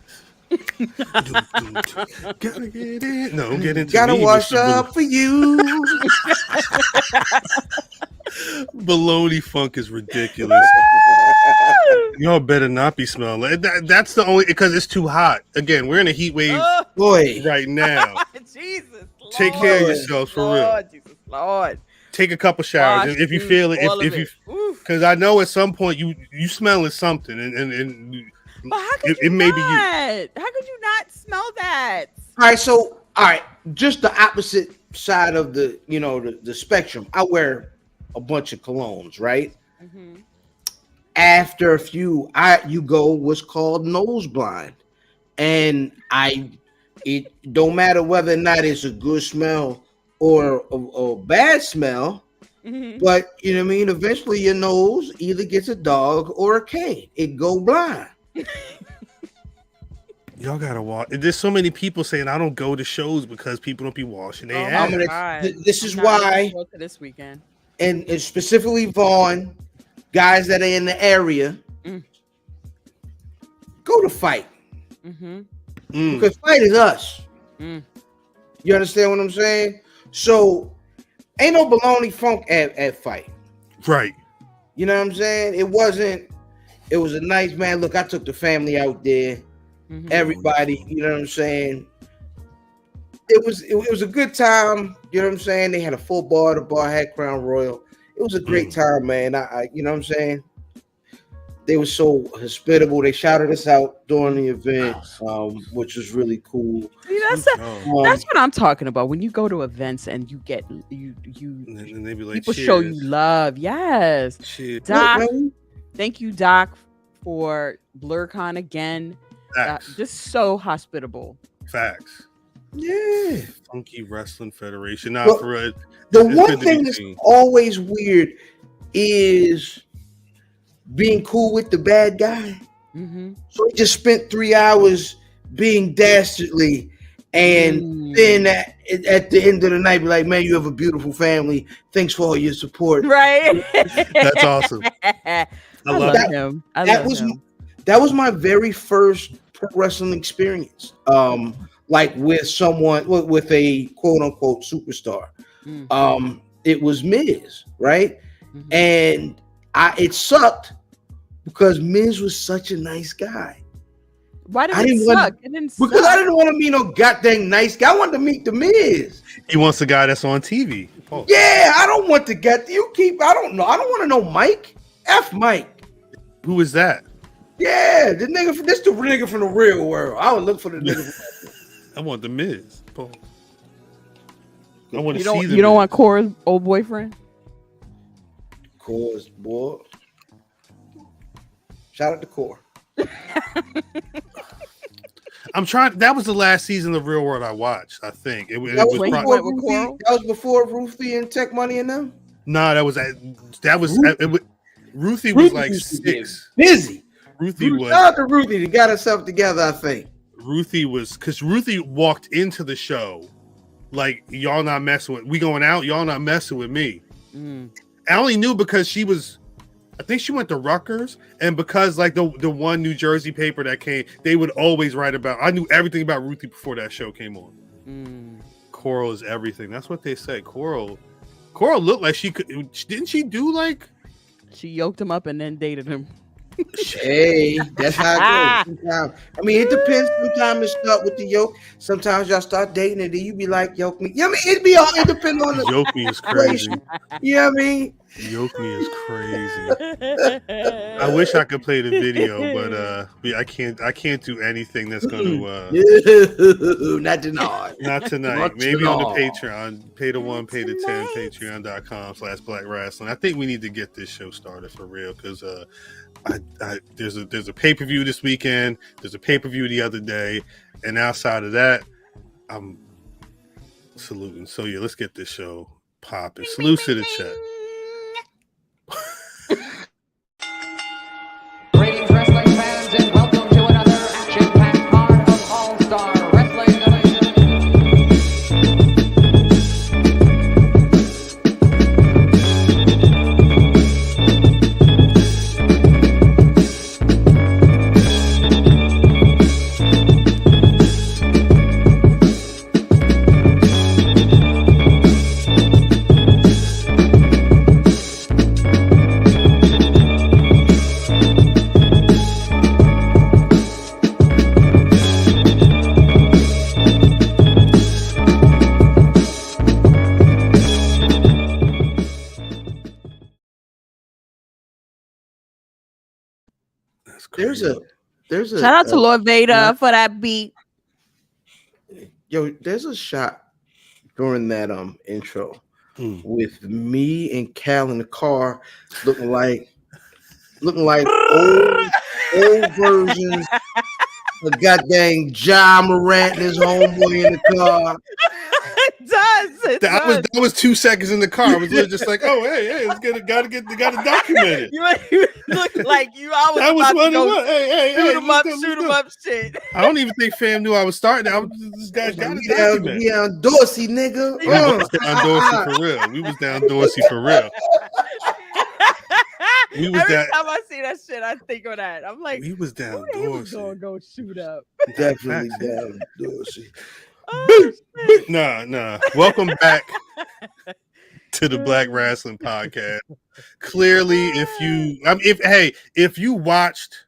Gotta get in. No, get into Gotta wash up for you. Baloney funk is ridiculous. Y'all better not be smelling like that. That's the only because it's too hot. Again, we're in a heat wave right now. Jesus. Lord. Take care of yourselves for real. Jesus, Lord. Take a couple showers if you feel it. If you, because I know at some point you smelling something and but how could you not? How could you not smell that? All right. Just the opposite side of the the spectrum. I wear a bunch of colognes, right? Mm-hmm. After a few, you go what's called nose blind, and it don't matter whether or not it's a good smell or a bad smell. Mm-hmm. But you know what I mean. Eventually, your nose either gets a dog or a cane. It go blind. Y'all gotta watch. There's so many people saying I don't go to shows because people don't be washing their ass. This is why. This weekend, and specifically Vaughn, guys that are in the area, go to Fight. Because Fight is us. You understand what I'm saying? So ain't no baloney funk at Fight. Right. You know what I'm saying? It was a nice, man. Look, I took the family out there. Everybody, you know what I'm saying? It was a good time. You know what I'm saying? They had a full bar. The bar had Crown Royal. It was a great time, man. I you know what I'm saying? They were so hospitable. They shouted us out during the event, which was really cool. See, that's what I'm talking about. When you go to events and you get you and they be like, people cheers. show you love. Yes, Cheers. Doc. Thank you, Doc, for BlurCon again. Just so hospitable. Facts. Yeah. Funky Wrestling Federation. Nah, Well, for real. The one thing that's always weird is being cool with the bad guy. So he just spent 3 hours being dastardly, and then at the end of the night, be like, "Man, you have a beautiful family. Thanks for all your support." Right. That's awesome. I love him. That was my very first pro wrestling experience. Like with someone with a quote unquote superstar. It was Miz, right? And it sucked because Miz was such a nice guy. Why did it suck? Because I didn't want to meet no goddamn nice guy. I wanted to meet the Miz. He wants the guy that's on TV. Oh. Yeah, I don't want to get I don't know. I don't want to know Mike. F Mike. Who is that? Yeah, the nigga from the real world. I would look for the nigga. I want the Miz. I want to see the You don't want Cora's old boyfriend? Cora's boy. Shout out to Cora. I'm trying. That was the last season of Real World I watched. I think that was before Ruthie and Tech Money and them. No, that was Ruthie was like 6. Busy. Ruthie was. Shout out to Ruthie. They got herself together, I think. Ruthie was because Ruthie walked into the show like, y'all not messing with. We going out. Y'all not messing with me. I only knew because she was. I think she went to Rutgers, and because like the one New Jersey paper that came, they would always write about. I knew everything about Ruthie before that show came on. Coral is everything. That's what they say. Coral looked like she could. Didn't she do like? She yoked him up and then dated him. Hey, that's how it goes. Sometimes, I mean, it depends. Sometimes it start with the yoke. Sometimes y'all start dating and then you be like, yoke me. You know what I mean? It depends on the yoke me is crazy. You know what I mean? Yoke me is crazy. I wish I could play the video, but I can't do anything that's gonna not tonight. Not tonight. Maybe on the Patreon. Pay the 1, pay the 10, patreon.com/Black Rasslin. I think we need to get this show started for real, because there's a pay-per-view this weekend, there's a pay-per-view the other day, and outside of that, I'm saluting. So yeah, let's get this show popping. Salute to the chat. Greetings, wrestling fans, and welcome to another action-packed card of All-Star Wrestling. There's a shout out to Lord Vader for that beat. Yo, there's a shot during that intro with me and Cal in the car looking like old versions of goddamn John Morant and his homeboy in the car. It does. That was 2 seconds in the car. I was literally just like, oh hey, let's gotta document it. You look like you always That was about what to go it was. Hey, shoot him up, let's shoot do him it. up, shit. I don't even think fam knew I was starting. This guy's got to document. We on Dorsey, nigga. We was down Dorsey for real. We was down Dorsey for real. We was Every down. time I see that shit, I think of that. I'm like, We was down who they was Dorsey. gonna go shoot up? Definitely down Dorsey. Oh, shit. Nah. Welcome back to the Black Rasslin Podcast. Clearly, if you watched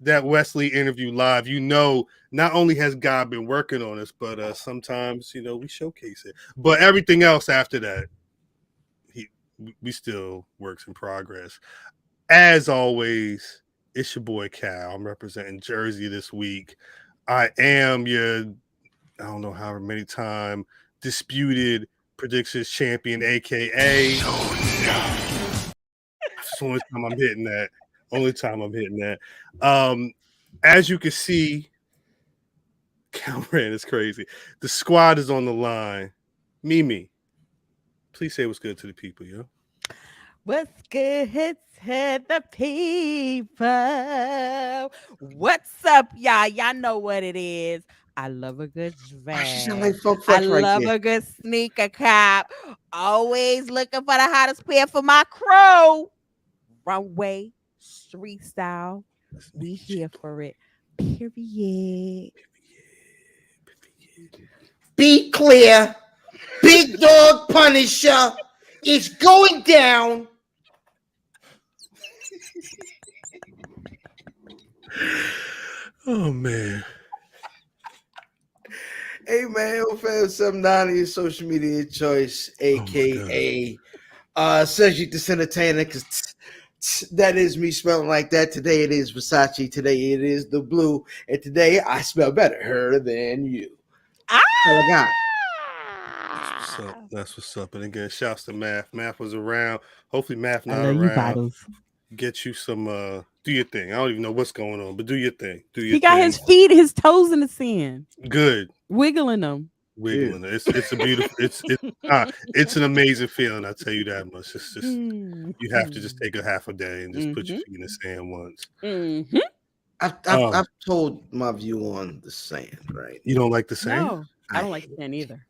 that Wesley interview live, you know not only has God been working on us, but sometimes we showcase it. But everything else after that, we still works in progress. As always, it's your boy Cal. I'm representing Jersey this week. I am your, I don't know however many time disputed predictions champion, aka. It's the only time I'm hitting that. Only time I'm hitting that. As you can see, Cameron is crazy. The squad is on the line. Mimi, please say what's good to the people, yo. What's good to the people? What's up, y'all? Y'all know what it is. I love a good dress. She sound like Funk I Flex right love there. a good sneaker cap. Always looking for the hottest pair for my crew. Runway, street style. We here for it. Period. Be clear. Big Dog Punisher is going down. Oh man. Hey man, fam, 790 your social media choice, aka Cedric the Entertainer, because that is me spelling like that. Today it is Versace, today it is the blue, and today I spell better than you. That's what's up. And again, shouts to Math. Math was around. Hopefully Math I not love you, around. bottles. Get you some do your thing. I don't even know what's going on, but do your thing. He got his feet, his toes in the sand. Good. Wiggling them. Wiggling. Yeah. It's a beautiful it's an amazing feeling, I'll tell you that much. It's just you have to just take a half a day and just put your feet in the sand once. I've told my view on the sand, right? You don't like the sand? No, I don't like the sand either.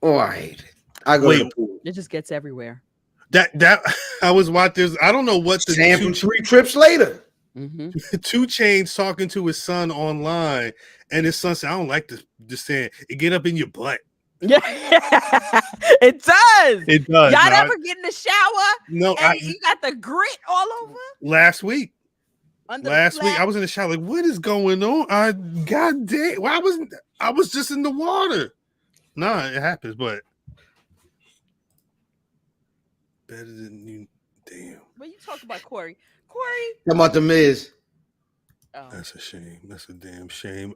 Oh, I hate it. I go to the pool. It just gets everywhere. That I was watching. I don't know what the sand from 3 trips later. 2 Chainz talking to his son online, and his son said, "I don't like the sand. It get up in your butt." Yeah, it does. It does. Y'all ever get in the shower? No, and you got the grit all over. Last week. Last week, I was in the shower. Like, what is going on? God damn! Well, I was just in the water. Nah, it happens, but better than you. Damn. But you talk about Corey. Talking about the Miz. Oh. That's a shame. That's a damn shame.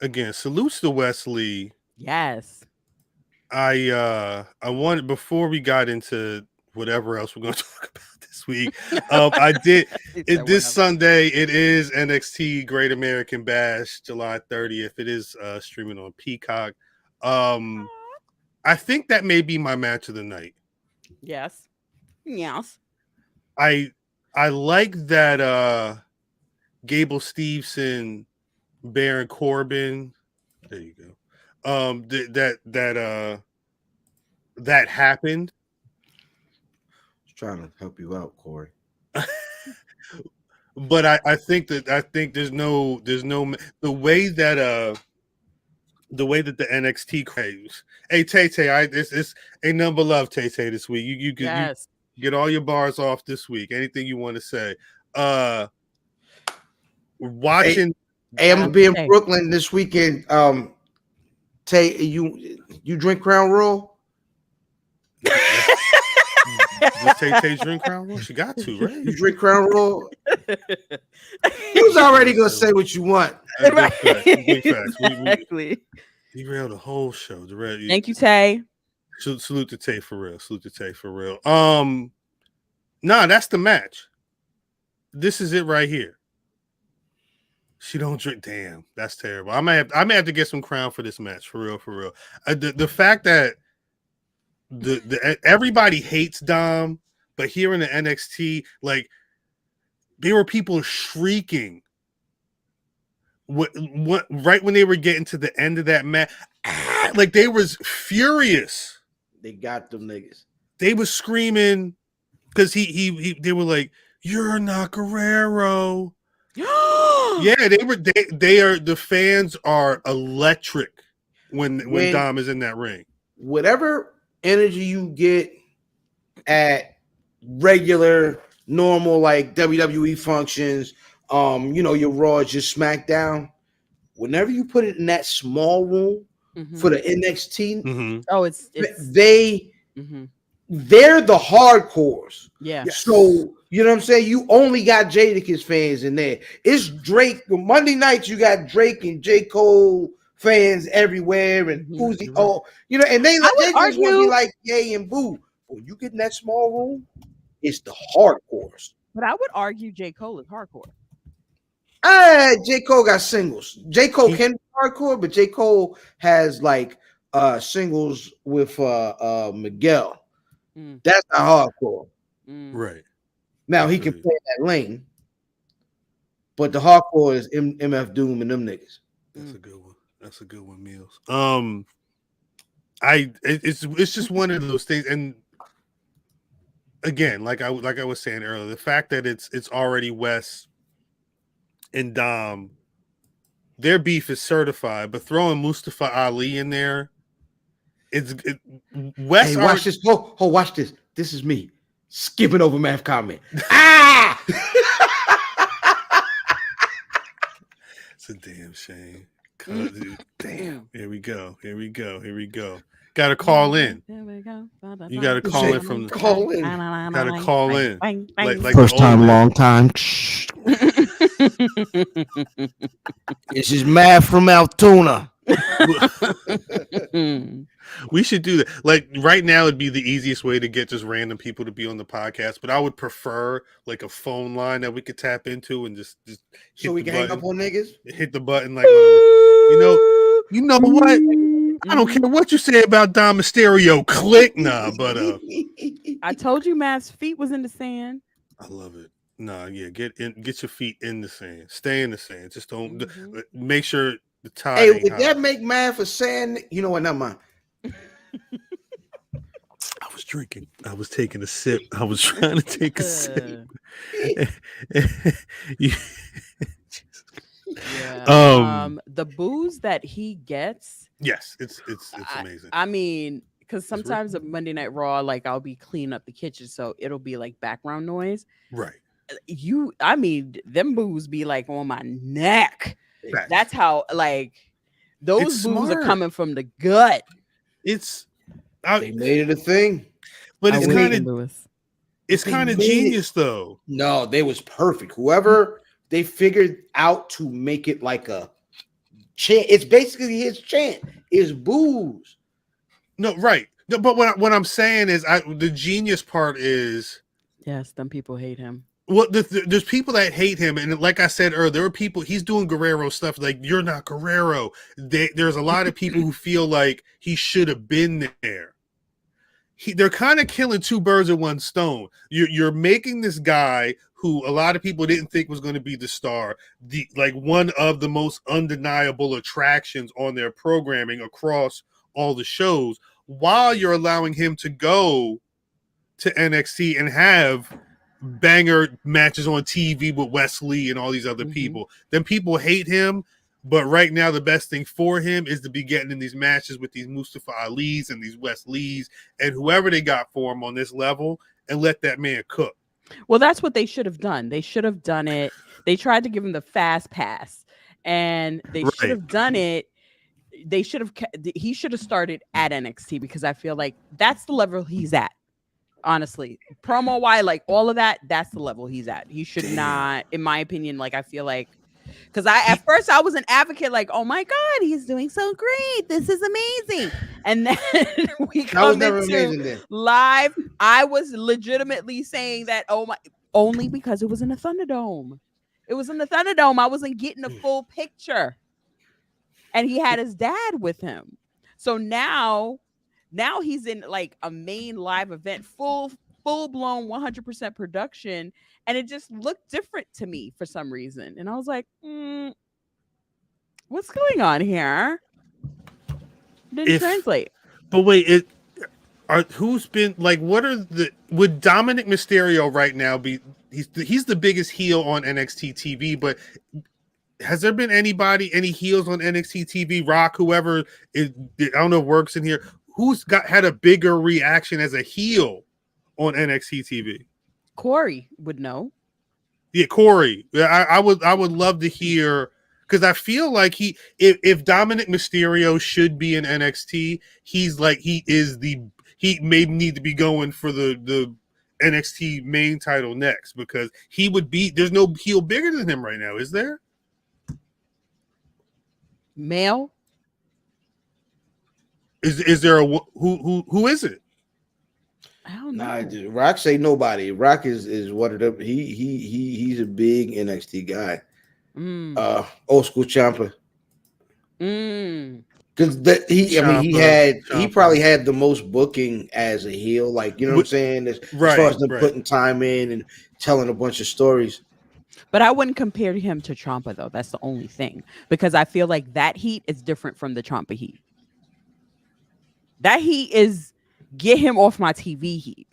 Again, salutes to Wes Lee. Yes. I wanted, before we got into whatever else we're going to talk about this week, I did it this Sunday. It is NXT Great American Bash, July 30th. It is streaming on Peacock. I think that may be my match of the night. Yes. Yes. I like that Gable Steveson, Baron Corbin. There you go. That happened. Just trying to help you out, Corey. But I think there's no the way that the NXT craves. Hey Tay, it's a number of love, Tay this week. You get all your bars off this week. Anything you want to say? Watching. Hey, I'm gonna be in Brooklyn this weekend. Tay, you drink Crown Royal? Does Tay drink Crown Royal? She got to, right? You drink Crown Royal? You was already gonna say what you want. Big facts. Exactly. We derailed the whole show. Thank you, Tay. Salute to Tay for real. Nah, that's the match. This is it right here. She don't drink. Damn, that's terrible. I may have to get some crown for this match, for real, for real. The fact that the everybody hates Dom, but here in the NXT, like there were people shrieking. What right when they were getting to the end of that match, like they was furious. They got them niggas. They was screaming because they were like, "You're not Guerrero." Yeah, the fans are electric when Dom is in that ring. Whatever energy you get at regular, normal, like WWE functions, your Raws, your SmackDown, whenever you put it in that small room for the NXT, oh, it's they're the hardcores. Yeah. So, you know what I'm saying? You only got Jadakiss fans in there. It's Drake. Monday nights, you got Drake and J. Cole fans everywhere. And Uzi, and they just want to be like yay and boo. When you get in that small room, it's the hardcores. But I would argue J. Cole is hardcore. J. Cole got singles. J. Cole can be hardcore, but J. Cole has like singles with Miguel. That's not hardcore. Right. Now he can play that lane, but the hardcore is MF Doom and them niggas. That's a good one. That's a good one, Meals. It's just one of those things, and again, like I was saying earlier, the fact that it's already Wes and Dom, their beef is certified, but throwing Mustafa Ali in there, Wes. Hey, watch this. Watch this. This is me skipping over math comment. It's a damn shame. Damn. Here we go. Got to call in. You got to call in from the call in. Got to call in. Like First time, long time. This is Matt from Altoona. We should do that. Like right now, it'd be the easiest way to get just random people to be on the podcast. But I would prefer like a phone line that we could tap into and just so we can hang up on niggas. Hit the button like you know what? I don't care what you say about Dom Mysterio. Click but I told you Matt's feet was in the sand. I love it. Nah, yeah, get your feet in the sand. Stay in the sand. Just don't make sure the tide. Hey, would that make math for sand? You know what? Not mine. I was drinking. I was taking a sip. I was trying to take a sip. The booze that he gets. Yes, it's amazing. I mean, because sometimes at Monday Night Raw, like I'll be cleaning up the kitchen, so it'll be like background noise. Right. Them boos be like on my neck. Right. That's how like those boos are coming from the gut. They made it a thing, but it's kind of genius though. No, they was perfect. Whoever they figured out to make it like a chant. It's basically his chant is boos. No, right. No, but what I'm saying is, the genius part is yes, some people hate him. Well, there's people that hate him, and like I said earlier, there are people. He's doing Guerrero stuff like you're not Guerrero. There's a lot of people who feel like he should have been there. They're kind of killing two birds with one stone. You're making this guy who a lot of people didn't think was going to be the star, like one of the most undeniable attractions on their programming across all the shows, while you're allowing him to go to NXT and have banger matches on TV with Wes Lee and all these other people. Then people hate him, but right now the best thing for him is to be getting in these matches with these Mustafa Ali's and these Wes Lees and whoever they got for him on this level, and let that man cook. Well, that's what they should have done. They should have done it. They tried to give him the fast pass, and they should have done it. He should have started at NXT, because I feel like that's the level he's at. Honestly, promo wise, like all of that, that's the level he's at. He should not, in my opinion, like I feel like, because at first I was an advocate, like, oh my God, he's doing so great. This is amazing. And then we come into live. I was legitimately saying that, only because it was in a Thunderdome. It was in the Thunderdome. I wasn't getting a full picture. And he had his dad with him. So now he's in like a main live event, full blown 100% production, and it just looked different to me for some reason. And I was like, what's going on here? Didn't translate. But wait, who's been like? What are would Dominik Mysterio right now be? He's the biggest heel on NXT TV, but has there been any heels on NXT TV? Rock, whoever is, I don't know, works in here. Who's had a bigger reaction as a heel on NXT TV? Corey would know. Yeah, Corey. I would love to hear, because I feel like if Dominik Mysterio should be in NXT, he may need to be going for the NXT main title next, because he would be. There's no heel bigger than him right now, is there? Male. Is there who is it? I don't know. Rock say nobody. Rock is one of them. He's a big NXT guy. Old school Ciampa. Because he probably had the most booking as a heel, like, you know what I'm saying, as far as them putting time in and telling a bunch of stories. But I wouldn't compare him to Ciampa, though. That's the only thing, because I feel like that heat is different from the Ciampa heat. That heat is get him off my TV heat.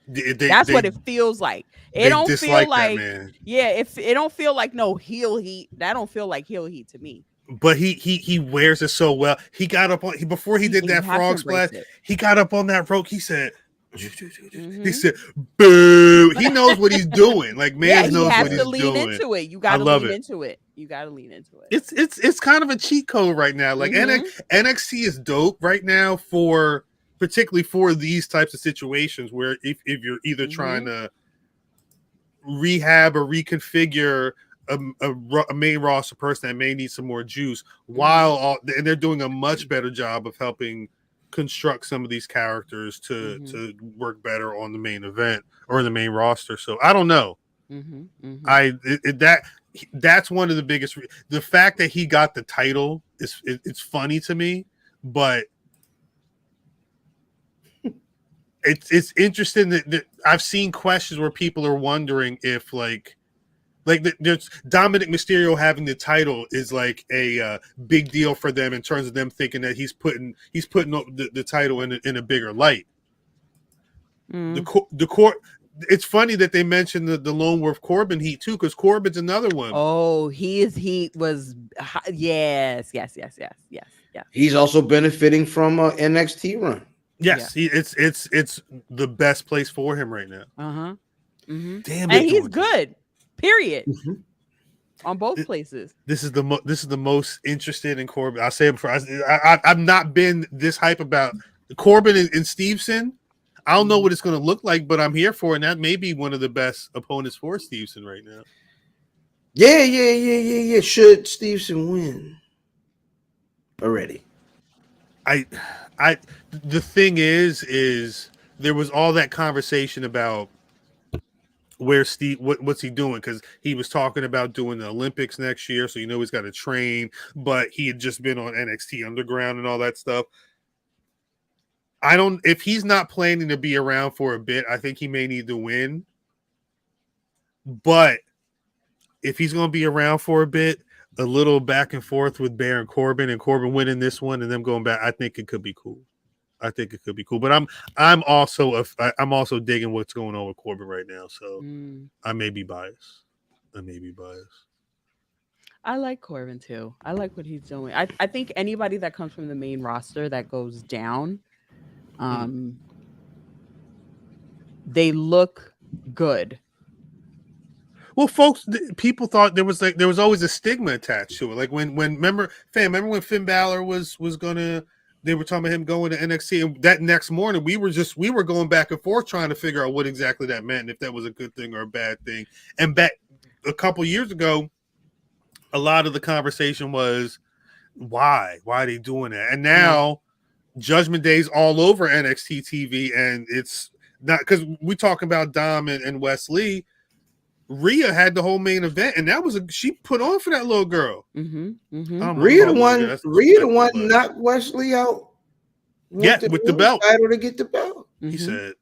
That's what it feels like. It don't feel like if it don't feel like no heel heat. That don't feel like heel heat to me. But he wears it so well. He got up on before he did that frog splash. He got up on that rope. He said, he said, "Boo!" He knows what he's doing. Like, man knows what he's doing. He has to lean into it. You got to lean into it. You got to lean into it. It's kind of a cheat code right now. Like NXT is dope right now particularly for these types of situations where if you're either trying to rehab or reconfigure a main roster person that may need some more juice, and they're doing a much better job of helping construct some of these characters to work better on the main event or the main roster. So I don't know. That's one of the biggest. The fact that he got the title it's funny to me, but it's interesting that I've seen questions where people are wondering if like there's Dominik Mysterio having the title is like a big deal for them in terms of them thinking that he's putting the title in a bigger light. The court. It's funny that they mentioned the Lone Wolf Corbin heat too, because Corbin's another one. Oh, his heat was yes. He's also benefiting from NXT run. Yes, it's the best place for him right now. Damn, and he's good. Period. On both places. This is the most interested in Corbin. I'll say it before. I've not been this hype about Corbin and Stevenson. I don't know what it's going to look like, but I'm here for it. And that may be one of the best opponents for Stevenson right now. Yeah. Should Stevenson win already? The thing is there was all that conversation about where Steve, what's he doing? Because he was talking about doing the Olympics next year, so he's got to train, but he had just been on NXT Underground and all that stuff. If he's not planning to be around for a bit, I think he may need to win. But if he's going to be around for a bit, a little back and forth with Baron Corbin and Corbin winning this one and them going back, I think it could be cool. But I'm also digging what's going on with Corbin right now. So I may be biased. I like Corbin too. I like what he's doing. I think anybody that comes from the main roster that goes down, they look good. Well, folks, people thought there was always a stigma attached to it. Like remember when Finn Balor was gonna, they were talking about him going to NXT, and that next morning we were going back and forth trying to figure out what exactly that meant and if that was a good thing or a bad thing. And back a couple years ago, a lot of the conversation was why are they doing that? And now Judgment Day's all over NXT TV, and it's not because we talking about Dom and Wes Lee. Rhea had the whole main event, and that was she put on for that little girl. Mm-hmm. Mm-hmm. I don't Rhea the know, one. that's Rhea the one disrespectful, but- knocked Wesley out. Yeah, with the belt. Title to get the belt. He said,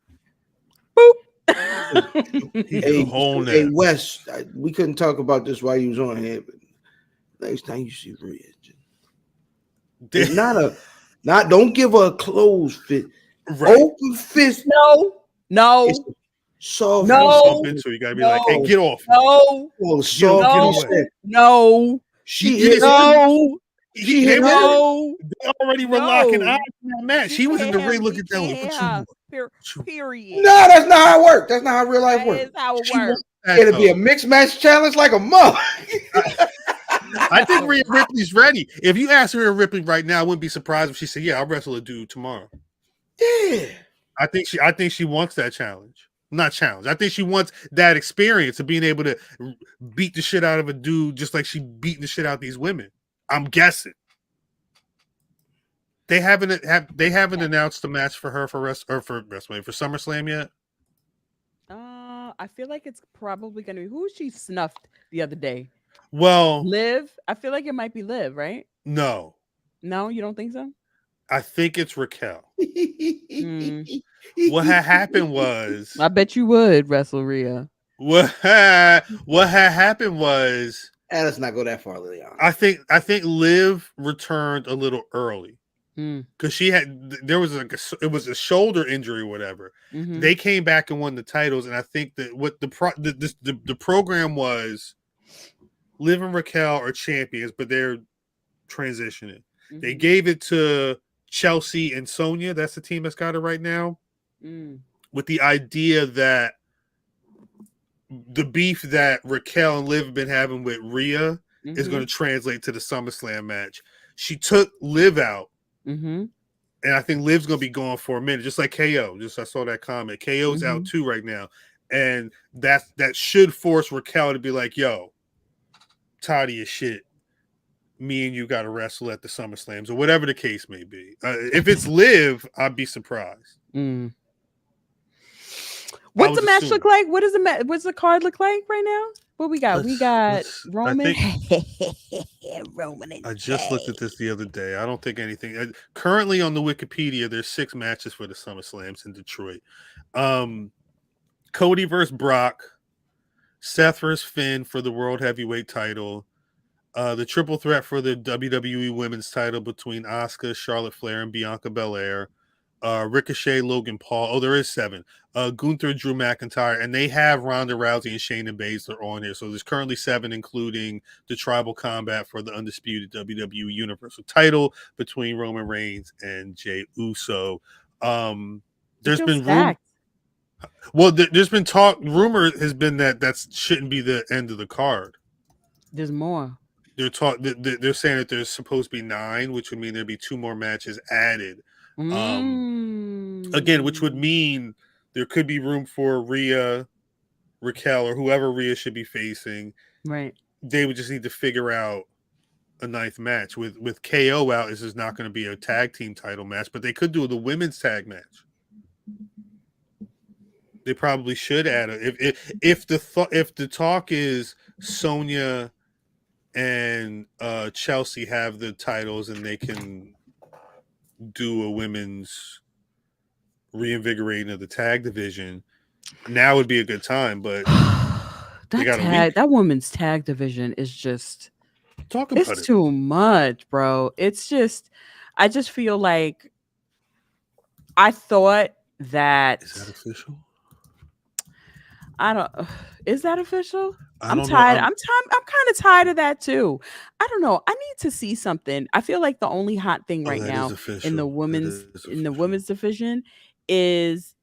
he Hey, a whole hey nap. Wes, we couldn't talk about this while you was on here, but next time you see Rhea, it's don't give her a closed fist. Right. Open fist. No. It's soft. No. Bump into her, you gotta be like, hey, get off. No. Oh, soft. Get away. No. She You hit just- him. He hit No. They already were No. locking eyes in that match. He was in the can't ring have- looking you down like, can't what you have- want? Period. No, that's not how it works. That's not how real life That works. is how it She works. wants that, It'll be a though. mixed match challenge like a mother. I think Rhea Ripley's ready. If you ask Rhea Ripley right now, I wouldn't be surprised if she said, yeah, I'll wrestle a dude tomorrow. Yeah. I think she wants that challenge. Not challenge. I think she wants that experience of being able to beat the shit out of a dude just like she beating the shit out of these women. I'm guessing. They haven't announced the match for her for SummerSlam yet. I feel like it's probably gonna be who she snuffed the other day. Well, Liv. I feel like it might be Liv, right? no. No, you don't think so? I think it's Raquel. Mm. What had happened was I bet you would wrestle Rhea. what had happened was Let's not go that far, Leon. I think Liv returned a little early Mm. because there was it was a shoulder injury or whatever. Mhm. They came back and won the titles, and I think that what the program was, Liv and Raquel are champions, but they're transitioning. They Mhm. gave it to Chelsea and Sonya. That's the team that's got it right now, Mm. with the idea that the beef that Raquel and Liv have been having with Rhea is Mhm. going to translate to the SummerSlam match. She took Liv out, Mhm. and I think Liv's going to be gone for a minute, just like KO. I saw that comment. KO's out too right now, and that should force Raquel to be like, "Yo, tired of your shit. Me and you got to wrestle at the SummerSlams," or whatever the case may be. If it's Liv, I'd be surprised. Mm. What's the would match assume. look like? What's the card look like right now? What we got? We got Let's- I Roman. Roman. I just looked at this the other day. I don't think anything. Currently on the Wikipedia, there's 6 matches for the SummerSlams in Detroit. Cody versus Brock, Seth versus Finn for the World Heavyweight title, the triple threat for the WWE Women's title between Asuka, Charlotte Flair, and Bianca Belair, Ricochet, Logan Paul. Oh, there is 7. Gunther, Drew McIntyre, and they have Ronda Rousey and Shayna Baszler on here. So there's currently 7, including the tribal combat for the undisputed WWE Universal title between Roman Reigns and Jey Uso. There's been there's been talk. Rumor has been that shouldn't be the end of the card. There's more. They're saying that there's supposed to be 9, which would mean there'd be 2 more matches added. Again, which would mean there could be room for Rhea, Raquel, or whoever Rhea should be facing. Right. They would just need to figure out a 9th match. With KO out, this is not going to be a tag team title match, but they could do the women's tag match. They probably should add if the talk is Sonya and Chelsea have the titles and they can do a women's reinvigorating of the tag division, now would be a good time. But that women's tag division is just it's too much, bro. It's just I just feel like I thought that is that official? I don't. Is that official? I'm don't tired. know. I'm kind of tired of that too. I don't know. I need to see something. I feel like the only hot thing right now in the women's division is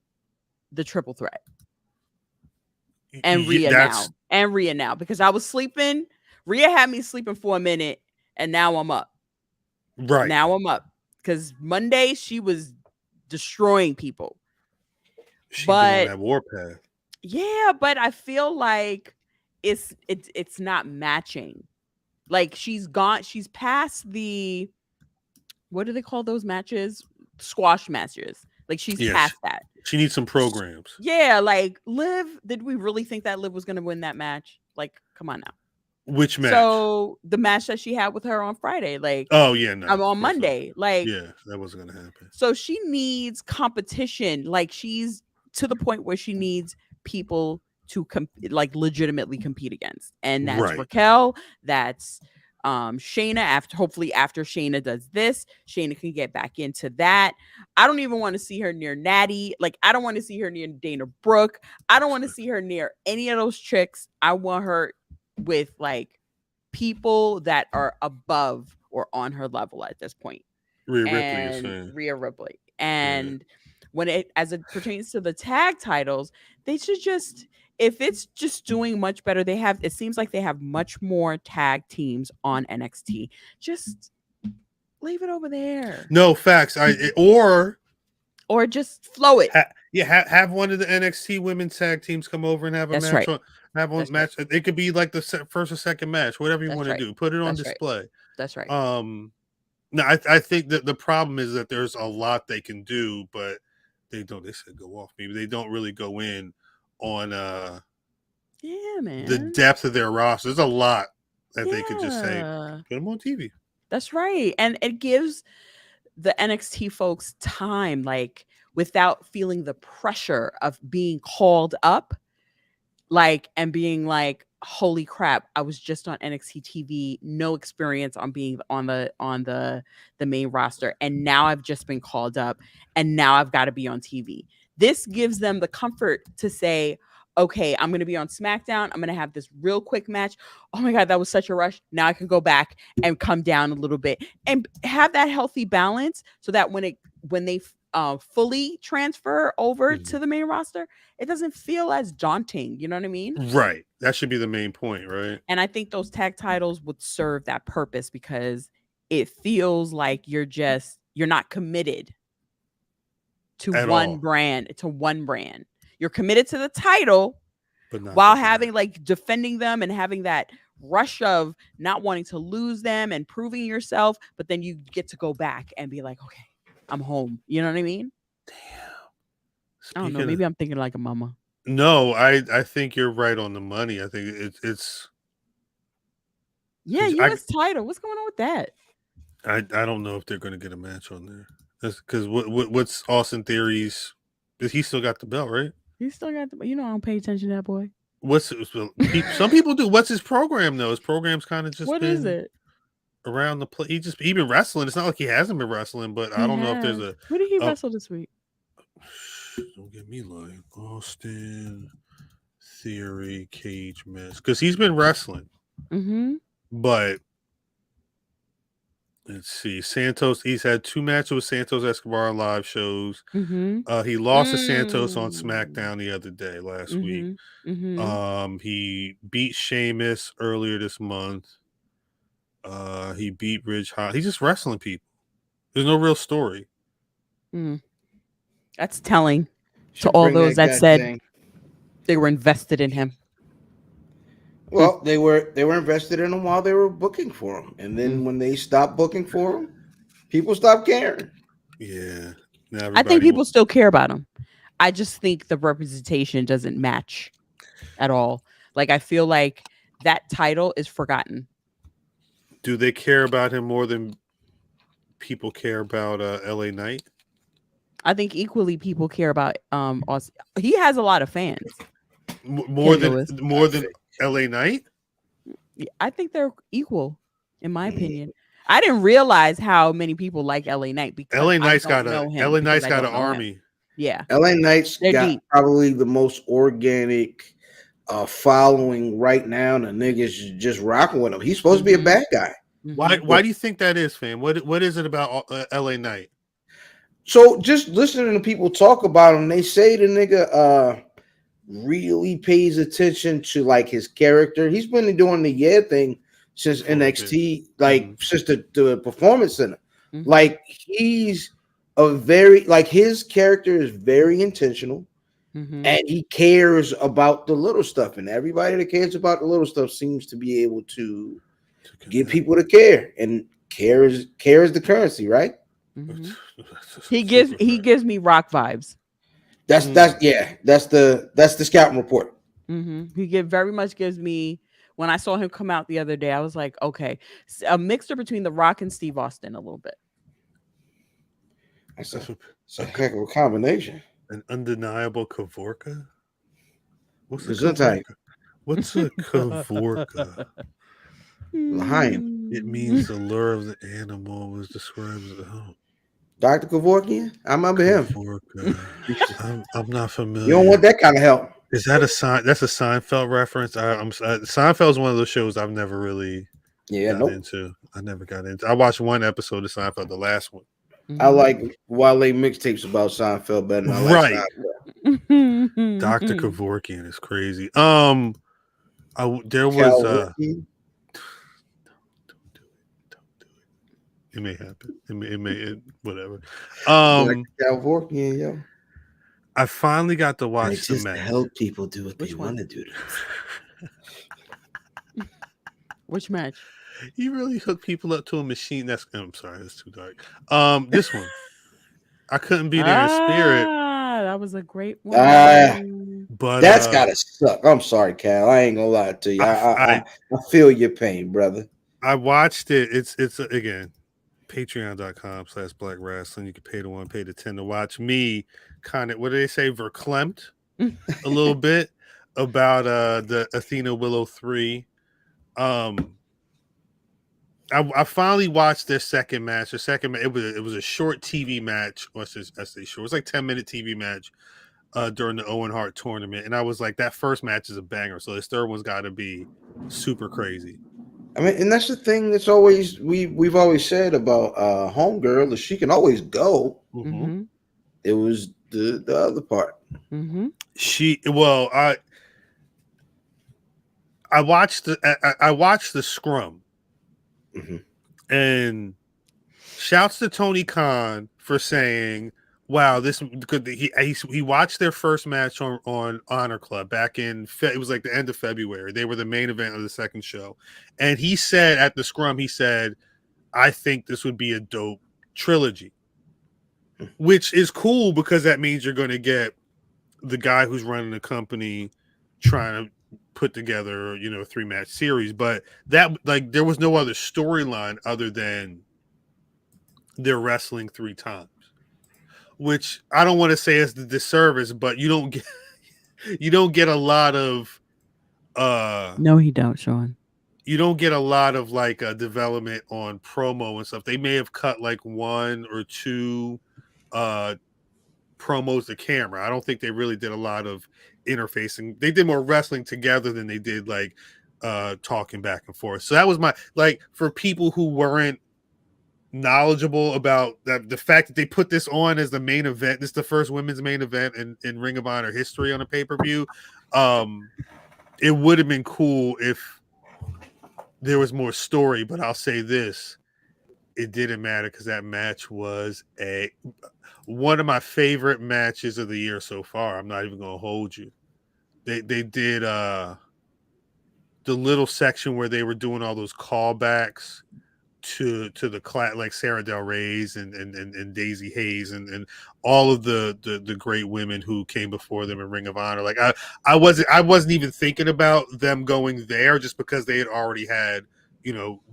the triple threat and Rhea now because I was sleeping. Rhea had me sleeping for a minute, and now I'm up. Right now I'm up because Monday she was destroying people. She's but on that warpath. Yeah, but I feel like it's not matching. Like she's past the what do they call those matches? Squash matches. Like she's Yeah, past that. She needs some programs. Yeah, like Liv, did we really think that Liv was going to win that match? Like, come on now. Which match? So the match that she had with her on Friday, like, oh yeah, no, on Monday, like, yeah, that wasn't gonna happen. So she needs competition. Like she's to the point where she needs people to like legitimately compete against, and that's Right. Raquel. That's Shayna. Hopefully after Shayna does this, Shayna can get back into that. I don't even want to see her near Natty. Like I don't want to see her near Dana Brooke. I don't want to see her near any of those chicks. I want her with like people that are above or on her level at this point. Rhea Ripley. And when it as it pertains to the tag titles, they should just, if it's just doing much better, it seems like they have much more tag teams on NXT. Just leave it over there. No facts. Or just flow it. Have one of the NXT women's tag teams come over and have a match. Right. Have one match. Right. It could be like the first or second match, whatever you want to do. Put it on display. Right. That's right. No, I think that the problem is that there's a lot they can do, but they don't. They said go off. Maybe they don't really go in on man, the depth of their roster. There's a lot that they could just say put them on TV. That's right, and it gives the NXT folks time, like without feeling the pressure of being called up, like and being like, holy crap, I was just on NXT TV, no experience on being on the main roster, and now I've just been called up, and now I've got to be on TV. This gives them the comfort to say, okay, I'm going to be on SmackDown. I'm going to have this real quick match. Oh my God, that was such a rush. Now I can go back and come down a little bit and have that healthy balance so that when they fully transfer over to the main roster, it doesn't feel as daunting. You know what I mean? Right. That should be the main point, right? And I think those tag titles would serve that purpose because it feels like you're not committed to one brand. You're committed to the title, but while having like defending them and having that rush of not wanting to lose them and proving yourself, but then you get to go back and be like, okay, I'm home. You know what I mean? Damn. I don't know. Maybe I'm thinking like a mama. No, I think you're right on the money. I think it's U.S. title. What's going on with that? I don't know if they're going to get a match on there. That's because what's Austin Theory's? He still got the belt, right? He still got the. I don't pay attention to that boy. Some people do. What's his program though? His program's kind of just what is it? Around the play. He been wrestling. It's not like he hasn't been wrestling, but I don't know if there's a. Who did he wrestle this week? Don't get me lying. Austin Theory cage match because he's been wrestling. But let's see. Santos. He's had 2 matches with Santos Escobar on live shows. He lost to Santos on SmackDown the other day, last week. He beat Sheamus earlier this month. He beat Ridge Hot. He's just wrestling people. There's no real story. That's telling to all those that said they were invested in him. Well, they were invested in him while they were booking for him, and then when they stopped booking for him, people stopped caring. Yeah, I think people still care about him. I just think the representation doesn't match at all. Like I feel like that title is forgotten. Do they care about him more than people care about LA Knight? I think equally people care about Austin. He has a lot of fans. More than LA Knight? I think they're equal, in my opinion. I didn't realize how many people like LA Knight because LA Knight's got an army. Yeah. LA Knight's got probably the most organic following right now. The niggas just rocking with him. He's supposed to be a bad guy. Why do you think that is, fam? What is it about LA Knight? So just listening to people talk about him, they say the nigga really pays attention to like his character. He's been doing the thing since NXT, like since the Performance Center. Like he's his character is very intentional, and he cares about the little stuff. And everybody that cares about the little stuff seems to be able to get people to care. And care is the currency, right? Mhm. He gives me Rock vibes. That's the scouting report. He very much gives me. When I saw him come out the other day, I was like, okay, a mixture between The Rock and Steve Austin a little bit. That's a heck of a combination. An undeniable Kavorka. What's a Gesundheit. Kavorka? What's a Kavorka? L'chaim. It means the lure of the animal was described as Dr. Kevorkian? I remember him. Kavorka. I'm not familiar. You don't want that kind of help. Is that that's a Seinfeld reference? Seinfeld is one of those shows I've never really got into. I never got into. I watched one episode of Seinfeld, the last one. I like Wale mixtapes about Seinfeld better than I like Seinfeld. Dr. Kevorkian is crazy. There was don't do it. It may happen. It may whatever. Kevorkian, yo. I finally got to watch it's just the match. To help people do what they want to do. Which match? You really hook people up to a machine. I'm sorry, that's too dark. This one. I couldn't be there in spirit. That was a great one. But that's gotta suck. I'm sorry, Cal. I ain't gonna lie to you. I feel your pain, brother. I watched it. It's again, patreon.com/Black Rasslin. You can pay the 1, pay the 10 to watch me kind of, what do they say, verklempt a little bit about the Athena-Willow III. I finally watched their second match. It was a short TV match. I say short. It was like 10-minute TV match during the Owen Hart tournament, and I was like, that first match is a banger. So this third one's got to be super crazy. I mean, and that's the thing that's always we've always said about Homegirl is she can always go. Mm-hmm. It was the other part. Mm-hmm. I watched the scrum. Mm-hmm. And shouts to Tony Khan for saying, "Wow, this could." He watched their first match on Honor Club back in it was like the end of February. They were the main event of the second show, and he said at the scrum, he said, "I think this would be a dope trilogy," which is cool because that means you're going to get the guy who's running the company trying to put together, a 3-match series, but that there was no other storyline other than they're wrestling 3 times, which I don't want to say is the disservice, but you don't get a lot of no, he don't, Sean. You don't get a lot of development on promo and stuff. They may have cut 1 or 2 promos to camera. I don't think they really did a lot of interfacing. They did more wrestling together than they did talking back and forth. So that was my for people who weren't knowledgeable about the fact that they put this on as the main event. This is the first women's main event in Ring of Honor history on a pay-per-view. It would have been cool if there was more story, but I'll say this. It didn't matter because that match was one of my favorite matches of the year so far. I'm not even going to hold you. They did the little section where they were doing all those callbacks to the class, like Sarah Del Rey's and Daisy Hayes and all of the great women who came before them in Ring of Honor. I wasn't even thinking about them going there just because they had already had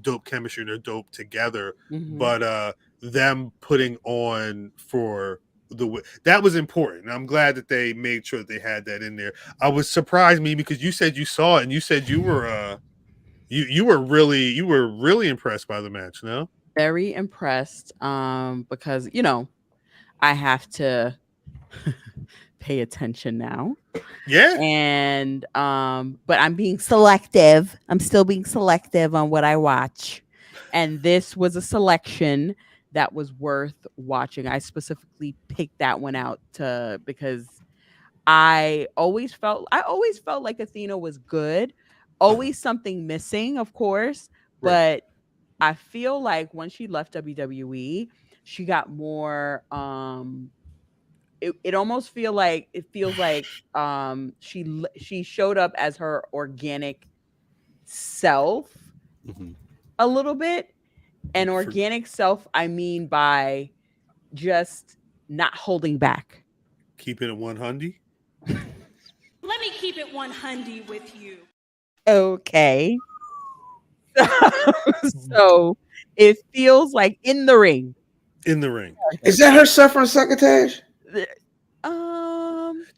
dope chemistry and they're dope together. Mm-hmm. But them putting on for that was important. And I'm glad that they made sure that they had that in there. I was surprised, me, because you said you saw it and you said you were you were really impressed by the match. No, very impressed. Because I have to pay attention now. Yeah. And but I'm being selective. I'm still being selective on what I watch. And this was a selection that was worth watching. I specifically picked that one out because I always felt like Athena was good. Always something missing, of course, but I feel like when she left WWE, she got more it almost feels like she showed up as her organic self a little bit. And organic self, I mean by just not holding back. Keep it at 100. Let me keep it 100 with you. Okay. So it feels like in the ring. In the ring. Is that her suffering succotash?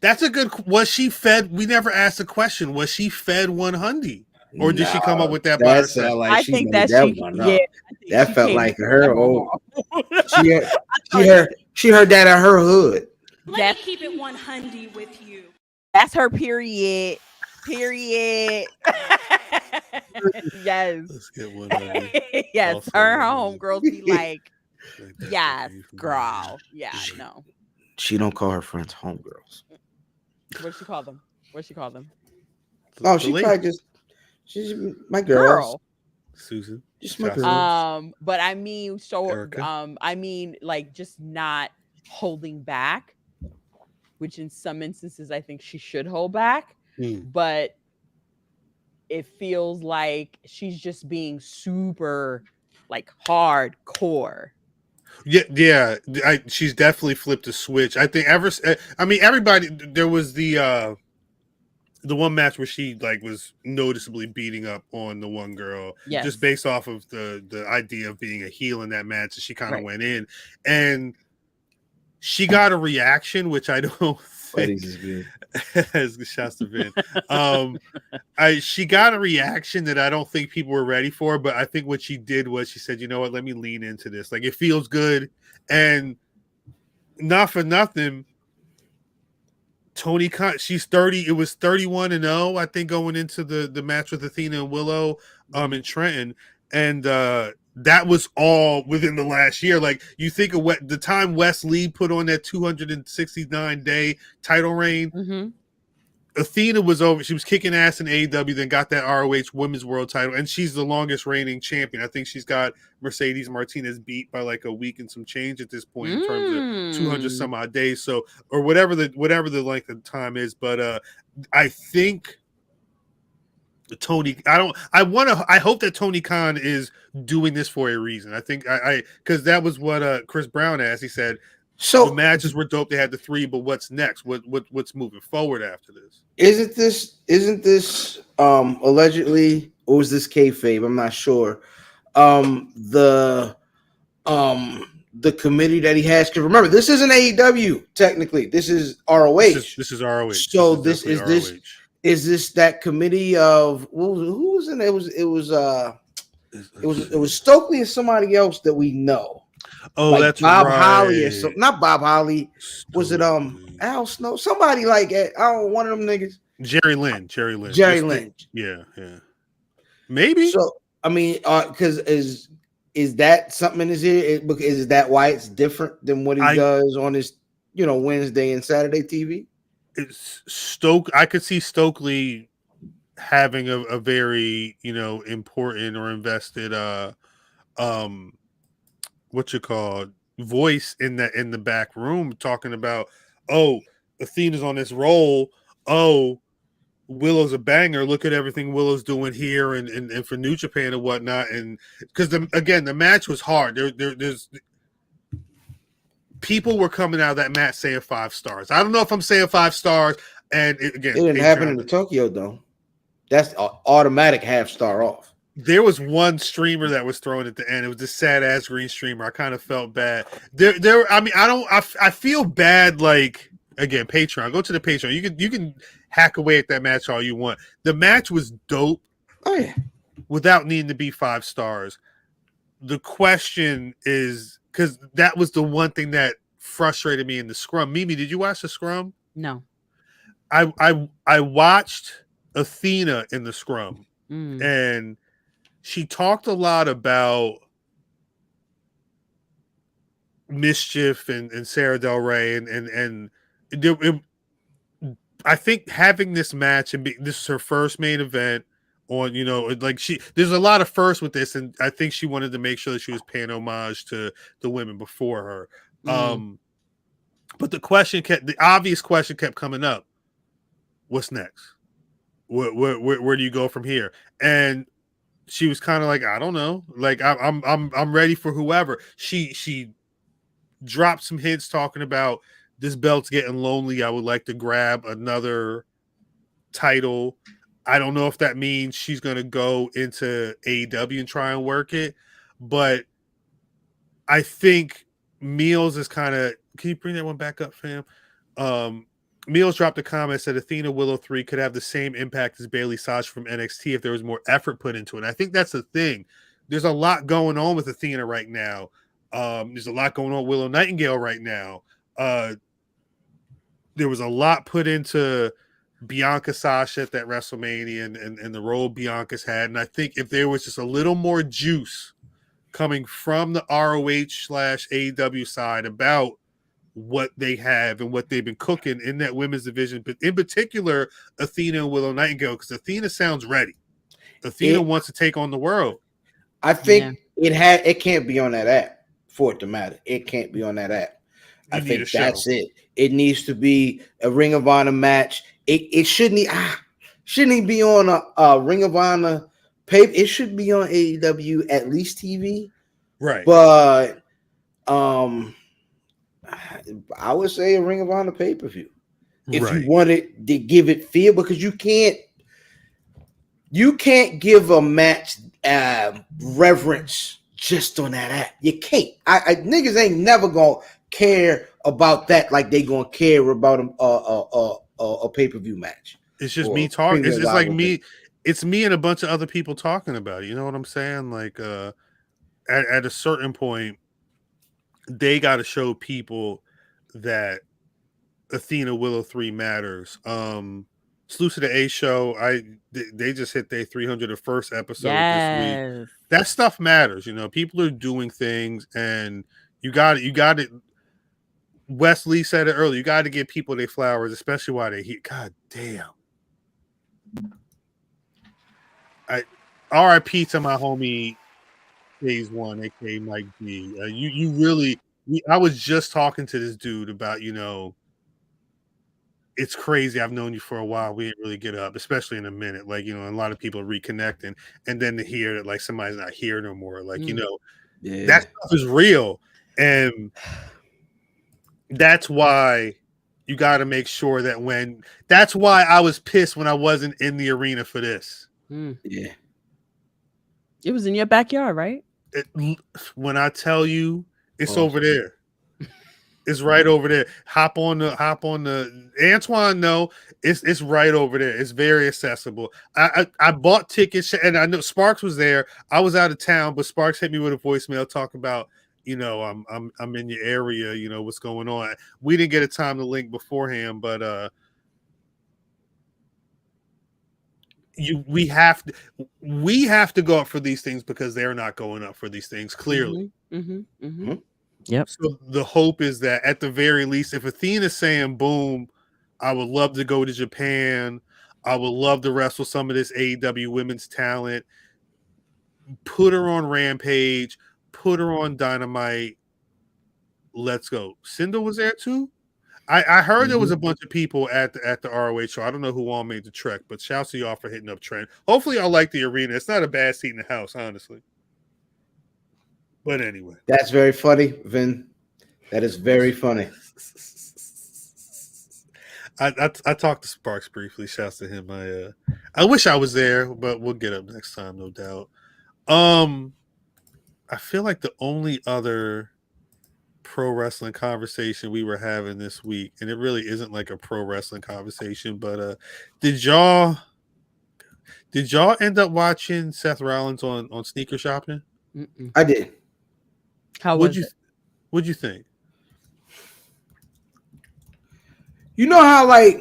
That's a good. Was she fed? We never asked the question. Was she fed 100, or did she come up with that by herself? Like I she think made that one she, up. yeah, That felt like her. Oh, She heard that at her hood. Let me keep it 100 with you. that's her period. Period. Yes. Let's get 100. Yes. Also, Her homegirls be like, Like that yes, for me. girl. Yeah, no. She don't call her friends homegirls. What she call them? What she call them? Oh, The she lady, probably she's my girl. Susan. Just my Shouts girl. out. But I mean, so Erica. I mean, like just not holding back, which in some instances I think she should hold back, but it feels like she's just being super like hardcore. Yeah. She's definitely flipped a switch. I think everybody. There was the one match where she like was noticeably beating up on the one girl, Yes. just based off of the idea of being a heel in that match. And she kind of Right. went in, and she got a reaction, which I don't think. Buddies is good. As shouts to Vin. She got a reaction that I don't think people were ready for, but I think what she did was she said, "You know what? Let me lean into this. Like it feels good." And not for nothing, Tony Khan, she's 30. It was 31-0, I think, going into the match with Athena and Willow in Trenton. And that was all within the last year. Like you think of the time Wes Lee put on that 269-day title reign. Mm-hmm. Athena was over. She was kicking ass in AEW, then got that ROH Women's World title, and she's the longest reigning champion. I think she's got Mercedes Martinez beat by like a week and some change at this point in terms of 200 some odd days. So, or whatever the length of time is. But I think Tony. I hope that Tony Khan is doing this for a reason. I think because that was what Chris Brown asked. He said, So the matches were dope. They had the 3, but what's next? What's moving forward after this? isn't this allegedly, or was this kayfabe? I'm not sure. The committee that he has, because remember, this isn't AEW technically. This is ROH. This is ROH. So this is ROH. Is this that committee of who was in it? It was Stokely and somebody else that we know. Oh, like that's Bob right. Holly or something. Not Bob Holly. Was it Stokely. Al Snow? Somebody like I don't know, one of them niggas. Jerry Lynn. Yeah. Maybe. So I mean, because is that something in his ear? Is that why it's different than what he does on his Wednesday and Saturday TV? It's I could see Stokely having a very important or invested voice in the back room, talking about, oh, Athena's on this roll, oh, Willow's a banger, look at everything Willow's doing here and for New Japan and whatnot. And because the match was hard. There's people were coming out of that match saying 5 stars. I don't know if I'm saying 5 stars, and it didn't happen in Tokyo though. That's automatic half-star off. There was one streamer that was thrown at the end. It was this sad ass green streamer. I kind of felt bad. I feel bad. Like, again, Patreon. Go to the Patreon. You can hack away at that match all you want. The match was dope. Oh yeah. Without needing to be 5 stars. The question is, because that was the one thing that frustrated me in the scrum. Mimi, did you watch the scrum? No. I watched Athena in the scrum, and she talked a lot about Mischief and Sarah Del Rey, and I think having this match and this is her first main event on, there's a lot of firsts with this, and I think she wanted to make sure that she was paying homage to the women before her. But the obvious question kept coming up: what's next? Where do you go from here? And she was kind of like, I don't know. Like I'm ready for whoever. She dropped some hints talking about this belt's getting lonely. I would like to grab another title. I don't know if that means she's going to go into AEW and try and work it, but I think Meals is kind of. Can you bring that one back up, fam? Meals dropped a comment, said Athena-Willow III could have the same impact as Bayley Sasha from NXT if there was more effort put into it. And I think that's the thing. There's a lot going on with Athena right now. There's a lot going on with Willow Nightingale right now. There was a lot put into Bianca Sasha at that WrestleMania and the role Bianca's had. And I think if there was just a little more juice coming from the ROH/AEW side about what they have and what they've been cooking in that women's division, but in particular, Athena and Willow Nightingale, because Athena sounds ready. Athena wants to take on the world. I think it can't be on that app for it to matter. It can't be on that app. I think that's it. It needs to be a Ring of Honor match. It shouldn't even be on a Ring of Honor paper. It should be on AEW at least TV. Right. But I would say a Ring of Honor pay-per-view. If you wanted to give it feel, because you can't give a match reverence just on that app. You can't. I niggas ain't never gonna care about that like they gonna care about a pay-per-view match. It's just me talking. It's just like me. It's me and a bunch of other people talking about it. You know what I'm saying? Like at a certain point, they got to show people that Athena-Willow III matters. Salute to the A show. They just hit their 301st episode this week. That stuff matters. You know, people are doing things, and you got it. Wes Lee said it earlier. You got to give people their flowers, especially while they're here. God damn. RIP to my homie Phase One, aka Mike B. You really. I was just talking to this dude about, you know, it's crazy. I've known you for a while. We didn't really get up, especially in a minute. Like, you know, a lot of people are reconnecting, and then to hear that like somebody's not here no more. Like, you know, that stuff is real, and that's why you got to make sure that that's why I was pissed when I wasn't in the arena for this. Yeah, it was in your backyard, right? When I tell you, it's over there. It's right over there. Hop on the Antoine. No, it's right over there. It's very accessible. I bought tickets, and I know Sparks was there. I was out of town, but Sparks hit me with a voicemail talking about, you know, I'm in your area. You know what's going on. We didn't get a time to link beforehand, but we have to go up for these things because they're not going up for these things clearly. Yep. So the hope is that at the very least, if Athena's saying boom, I would love to go to Japan. I would love to wrestle some of this AEW women's talent. Put her on Rampage. Put her on Dynamite. Let's go. Cinder was there too. I heard there was a bunch of people at the ROH show. I don't know who all made the trek, but shouts to y'all for hitting up Trent. Hopefully y'all like the arena. It's not a bad seat in the house, honestly. But anyway. That's very funny, Vin. That is very funny. I talked to Sparks briefly. Shouts to him. I wish I was there, but we'll get up next time, no doubt. I feel like the only other pro wrestling conversation we were having this week, and it really isn't like a pro wrestling conversation, but did y'all end up watching Seth Rollins on Sneaker Shopping? I did. How was it? What'd you think? You know how, like,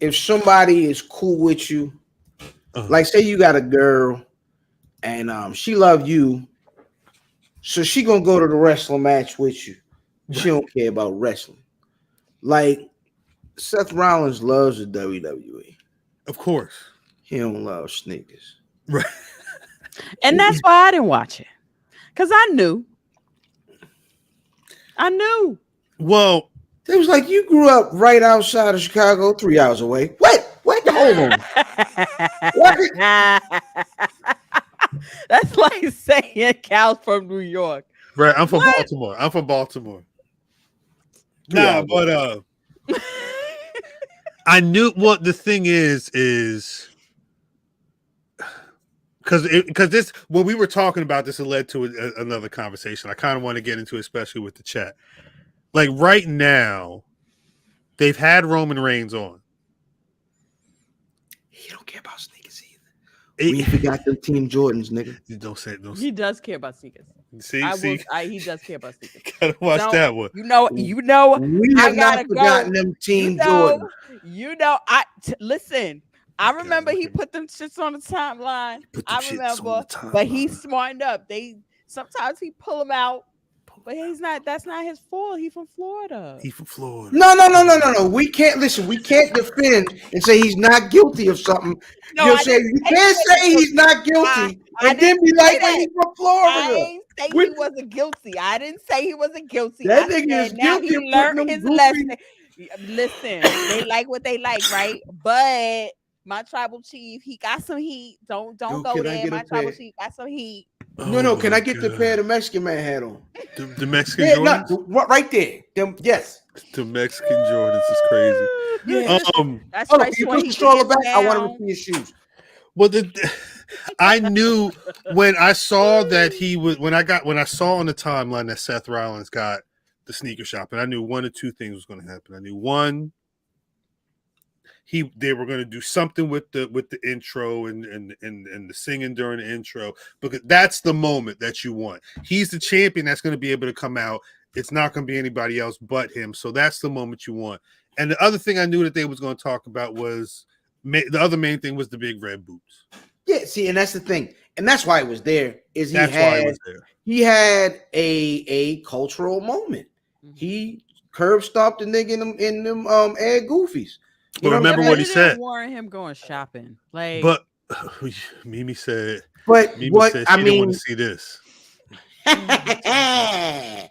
if somebody is cool with you, like say you got a girl and she love you, so she gonna go to the wrestling match with you. She don't care about wrestling. Like Seth Rollins loves the WWE. Of course. He don't love sneakers. Right. And that's why I didn't watch it. Because I knew. Well, it was like you grew up right outside of Chicago, 3 hours away. What? Hold on. What? That's like saying Cal's from New York. Right. I'm from What? Baltimore. I'm from Baltimore. Yeah, But I knew what the thing is because this when we were talking about this, it led to another conversation. I kind of want to get into, especially with the chat. Like right now, they've had Roman Reigns on. He don't care about sneakers either. We forgot them Team Jordans, nigga. You don't say no. He does care about sneakers. See, He does care about sneakers. gotta watch that one. You know. We I have not gotta forgotten go. them Team Jordans. Listen. I remember he put them shits on the timeline. I remember, but he's smartened up. Sometimes he pull them out, but he's not. That's not his fault. He's from Florida. No. We can't listen. We can't defend and say he's not guilty of something. No, you can't say he's not guilty and then be like, "Well, he's from Florida." I didn't say he wasn't guilty. I didn't say he wasn't guilty. That nigga is guilty. He learned his lesson. Listen, they like what they like, right? But my tribal chief, he got some heat. Don't go there. My tribal chief got some heat. No. Can I get the pair the Mexican man had on? The Mexican Jordans? Right there. Yes. The Mexican Jordans is crazy. Yeah, that's Hold right. on, you put the stroller back. I want him to see his shoes. Well, I knew when I saw that he was when I saw on the timeline that Seth Rollins got the sneaker shop, and I knew one or two things was going to happen. I knew one, they were going to do something with the intro and the singing during the intro, because that's the moment that you want. He's the champion that's going to be able to come out. It's not going to be anybody else but him. So that's the moment you want. And the other thing I knew that they was going to talk about was the other main thing was the big red boots. Yeah, see, and that's the thing, and that's why it was there. He had a cultural moment. He curb stomped the nigga in them Air Goofies. But remember what he said. Warrant him going shopping, like. But Mimi said. But Mimi what said she didn't want to see this. Hey.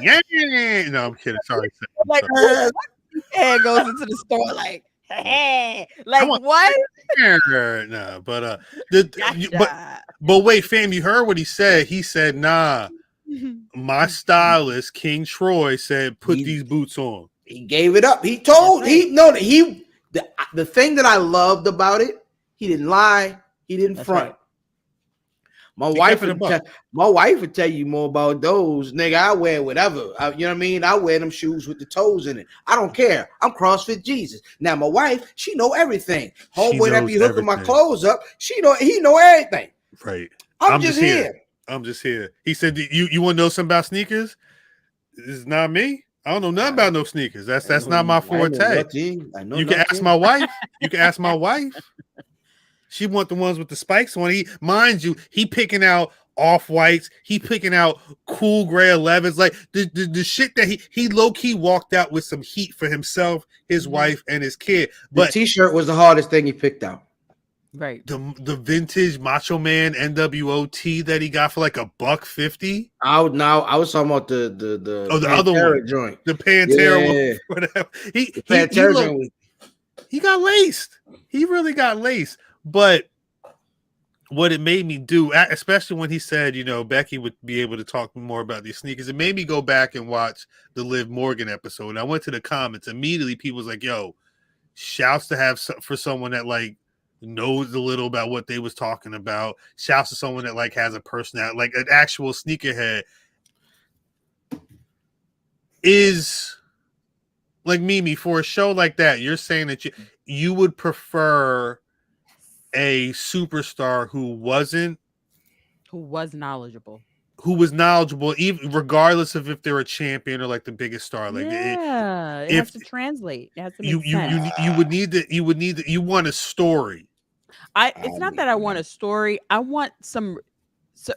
Yeah. No, I'm kidding. Sorry. Like, and goes into the store like, hey, like what? No, but but wait, fam, you heard what he said? He said, "Nah, my stylist King Troy said put these boots on." He gave it up. He told the thing that I loved about it. He didn't lie. He didn't front. Right. My wife would tell you more about those. Nigga, I wear whatever. You know what I mean? I wear them shoes with the toes in it. I don't care. I'm CrossFit Jesus. Now, my wife, she know everything. Homeboy that be hooking my clothes up, he know everything. Right. I'm just here. I'm just here. He said, you want to know something about sneakers? It's not me. I don't know nothing about no sneakers. That's not my forte. You can ask my wife. You can ask my wife. She want the ones with the spikes on. Mind you, he picking out off-whites. He picking out cool gray 11s. Like the shit that he low-key walked out with some heat for himself, his wife, and his kid. But the t-shirt was the hardest thing he picked out. Right. The vintage Macho Man NWO tee that he got for like $150. I was talking about the other one joint. The Pantera one, whatever. He got laced. He really got laced. But what it made me do, especially when he said, Becky would be able to talk more about these sneakers, it made me go back and watch the Liv Morgan episode. And I went to the comments. Immediately, people was like, yo, shouts to have for someone that like knows a little about what they was talking about. Shouts to someone that like has a personality, like an actual sneakerhead. Is like Mimi, for a show like that, you're saying that you would prefer a superstar who was knowledgeable, even regardless of if they're a champion or like the biggest star. Like it has to translate. It has to make sense. You want a story. It's not that I want a story. I want some.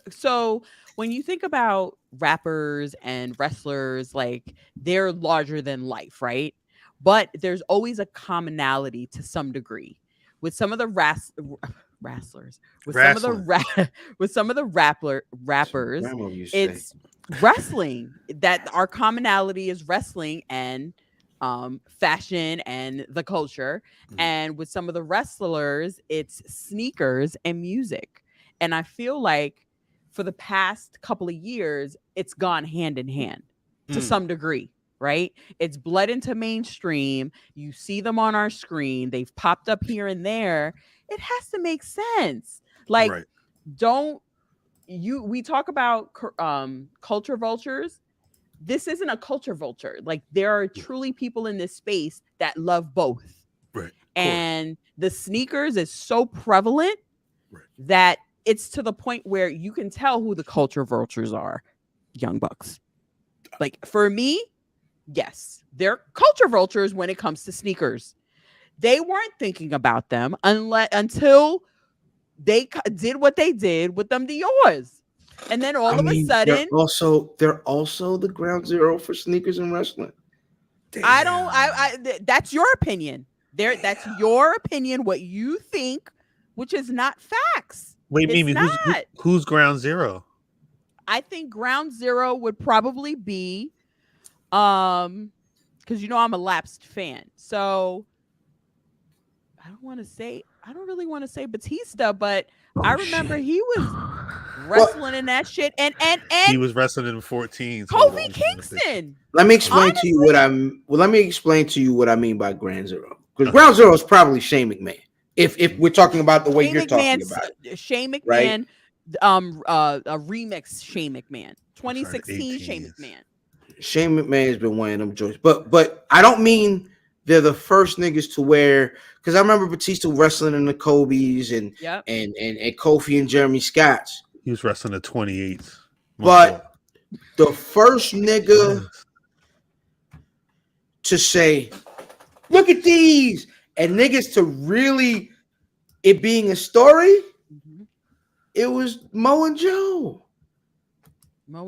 So when you think about rappers and wrestlers, like they're larger than life, right? But there's always a commonality to some degree. With some of the wrestlers, with some of the rappers, it's wrestling. That our commonality is wrestling and fashion and the culture. And with some of the wrestlers, it's sneakers and music. And I feel like for the past couple of years, it's gone hand in hand to some degree, right? It's bled into mainstream. You see them on our screen. They've popped up here and there. It has to make sense. Like, we talk about culture vultures. This isn't a culture vulture. Like, there are truly people in this space that love both. Right. And the sneakers is so prevalent that it's to the point where you can tell who the culture vultures are. Young Bucks. Like, for me, yes, they're culture vultures when it comes to sneakers. They weren't thinking about them until they did what they did with them Dior's. And then all of a sudden, they're also the ground zero for sneakers and wrestling. Damn. That's your opinion. That's your opinion, what you think, which is not facts. Wait, Mimi, who's ground zero? I think ground zero would probably be, because I'm a lapsed fan. So I don't really want to say Batista, but I remember he was wrestling in that shit. And he was wrestling in 14. Kofi Kingston. Let me explain to you what I mean by ground zero. Because ground zero is probably Shane McMahon. If we're talking about the way you're talking about it. Shane McMahon, right? A remix Shane McMahon. 2016 Shane McMahon. Shane McMahon has been one of them joints. But I don't mean they're the first niggas to wear, because I remember Batista wrestling in the Kobe's and Kofi and Jeremy Scott's. He was wrestling the 28th. But the first nigga to say, look at these, and niggas to really it being a story, it was Mo and Joe.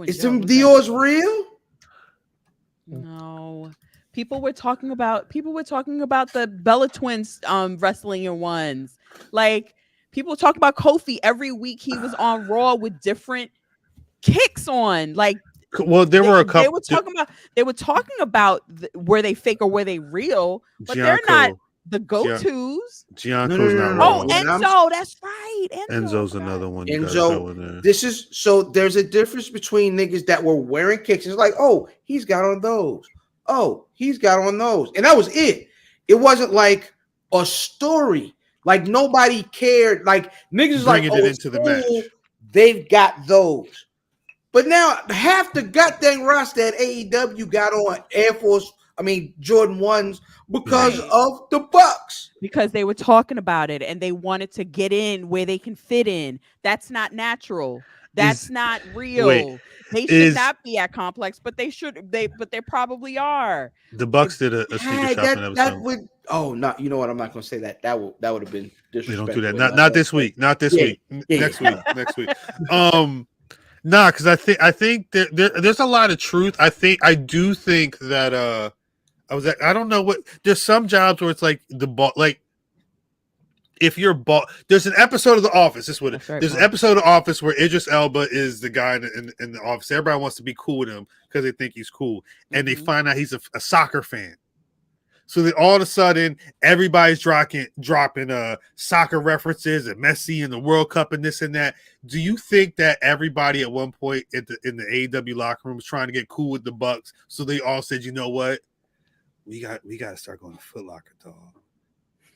Is them Dior's real? No. People were talking about the Bella Twins wrestling in ones. Like, people talk about Kofi every week. He was on Raw with different kicks on. Like, well, there were a couple. They were talking about were they fake or were they real? But they're not the go-tos. Gianco's not wrong. Oh, Enzo, that's right. Enzo's another one. Enzo, there's a difference between niggas that were wearing kicks. It's like, oh, he's got on those. Oh, he's got on those. And that was it. It wasn't like a story. Like, nobody cared. Like, niggas bringing it into the match. They've got those. But now half the goddamn roster at AEW got on Jordan 1s because of the Bucks. Because they were talking about it and they wanted to get in where they can fit in. That's not natural. That's not real. They should not be at Complex, but they should. They probably are. The Bucks did a sneaker shopping episode. You know what? I'm not going to say that. That would have been disrespectful. They don't do that. Not this week. Not this week. Next week. Next week. Because I think there's a lot of truth. I do think that I don't know what. There's some jobs where it's like if you're there's an episode of The Office. There's an episode of Office where Idris Elba is the guy in the office. Everybody wants to be cool with him because they think he's cool, and they find out he's a soccer fan. So then all of a sudden, everybody's dropping soccer references and Messi and the World Cup and this and that. Do you think that everybody at one point in the AEW locker room was trying to get cool with the Bucks? So they all said, you know what? We got to start going to Foot Locker, dog.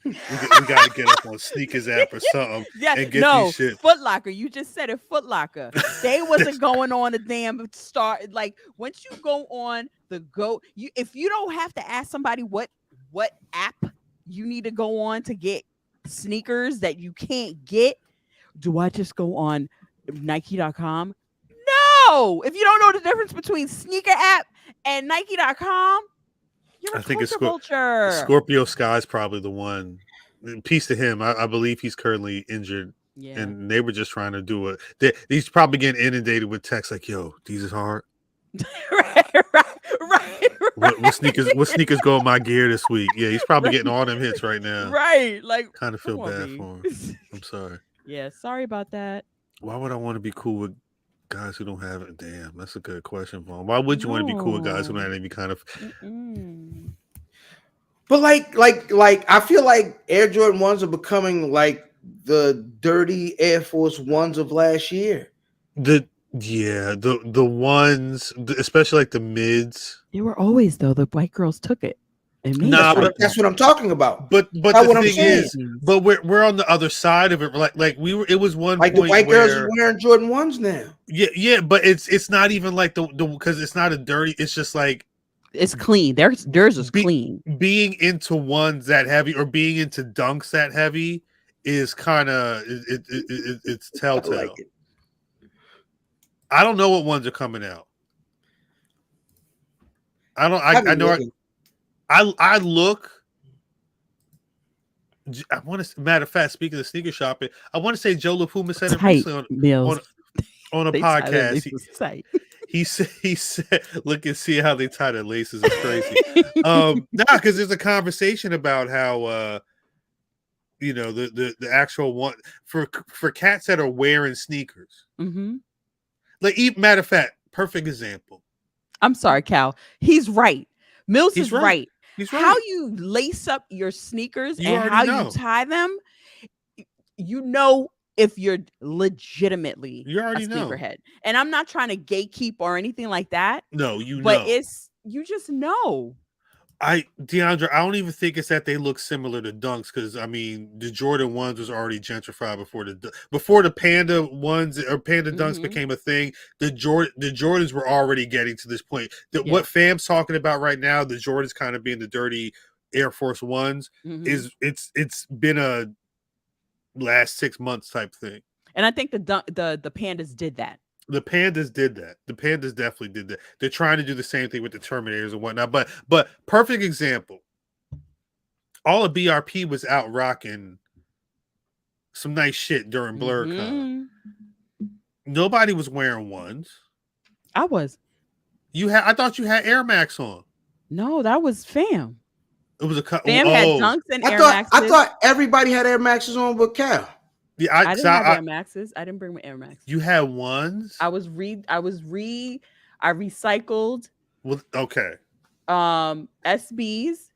We got to get up on Sneakers app or something and get these shit. Foot Locker. You just said it, Foot Locker. They wasn't going on a damn start. Like, once you go on if you don't have to ask somebody what app you need to go on to get sneakers that you can't get, do I just go on Nike.com? No. If you don't know the difference between sneaker app and Nike.com, you're a culture vulture. Scorpio Sky is probably the one. Peace to him. I believe he's currently injured. Yeah. And they were just trying to do it. He's probably getting inundated with texts like, yo, these is hard. Right. What sneakers go in my gear this week? Yeah, he's probably getting all them hits right now. Right. Like, kind of feel bad for him. I'm sorry. Yeah, sorry about that. Why would I want to be cool with guys who don't have it? Damn, that's a good question, Vaughn. Why would you want to be cool with guys who don't have any kind of? But like, I feel like Air Jordan 1s are becoming like the dirty Air Force 1s of last year. The ones, especially like the mids. They were always though. The white girls took it. And made Nah, it but like That's that. what I'm talking about. But That's the what I'm thing saying. is, but we're on the other side of it. Like we were. It was one Like the point white girls is where wearing Jordan 1s now. yeah, but it's not even like the because it's not a dirty. It's just like It's clean. Theirs is clean. being into ones that heavy or being into dunks that heavy is kind of it's I telltale. like it. I don't know what ones are coming out. I don't. I know. I look. I want to. Matter of fact, speaking of sneaker shopping, I want to say Joe LaPuma said it Tight, recently Mills. on a They tied their podcast. laces tight. He said, look and see how they tie their laces. It's crazy. Because there's a conversation about how the actual one for cats that are wearing sneakers. Mm-hmm. Like, matter of fact, perfect example. I'm sorry, Cal. He's right. Mills He's is right. right. He's right. How you lace up your sneakers You and already how know. you tie them, you know if you're legitimately You a already know. sneakerhead. And I'm not trying to gatekeep or anything like that. No, But know. you just know. DeAndre, I don't even think it's that they look similar to dunks because I mean the Jordan ones was already gentrified before the Panda ones or Panda dunks Mhm. became a thing. The Jordans were already getting to this point. Yeah. What Fam's talking about right now, the Jordans kind of being the dirty Air Force Ones, Mhm. is it's been a last 6 months type thing. And I think the Pandas did that. The Pandas did that. The Pandas definitely did that. They're trying to do the same thing with the Terminators and whatnot. But perfect example. All of BRP was out rocking some nice shit during BlurCon. Mhm. Nobody was wearing ones. I was. I thought you had Air Max on. No, that was Fam. It was a Fam had dunks and Air I Maxes. thought everybody had Air Maxes on but Cal. Yeah, I didn't have Air Maxes. I didn't bring my Air Max. You had ones? I recycled Well, okay. SBs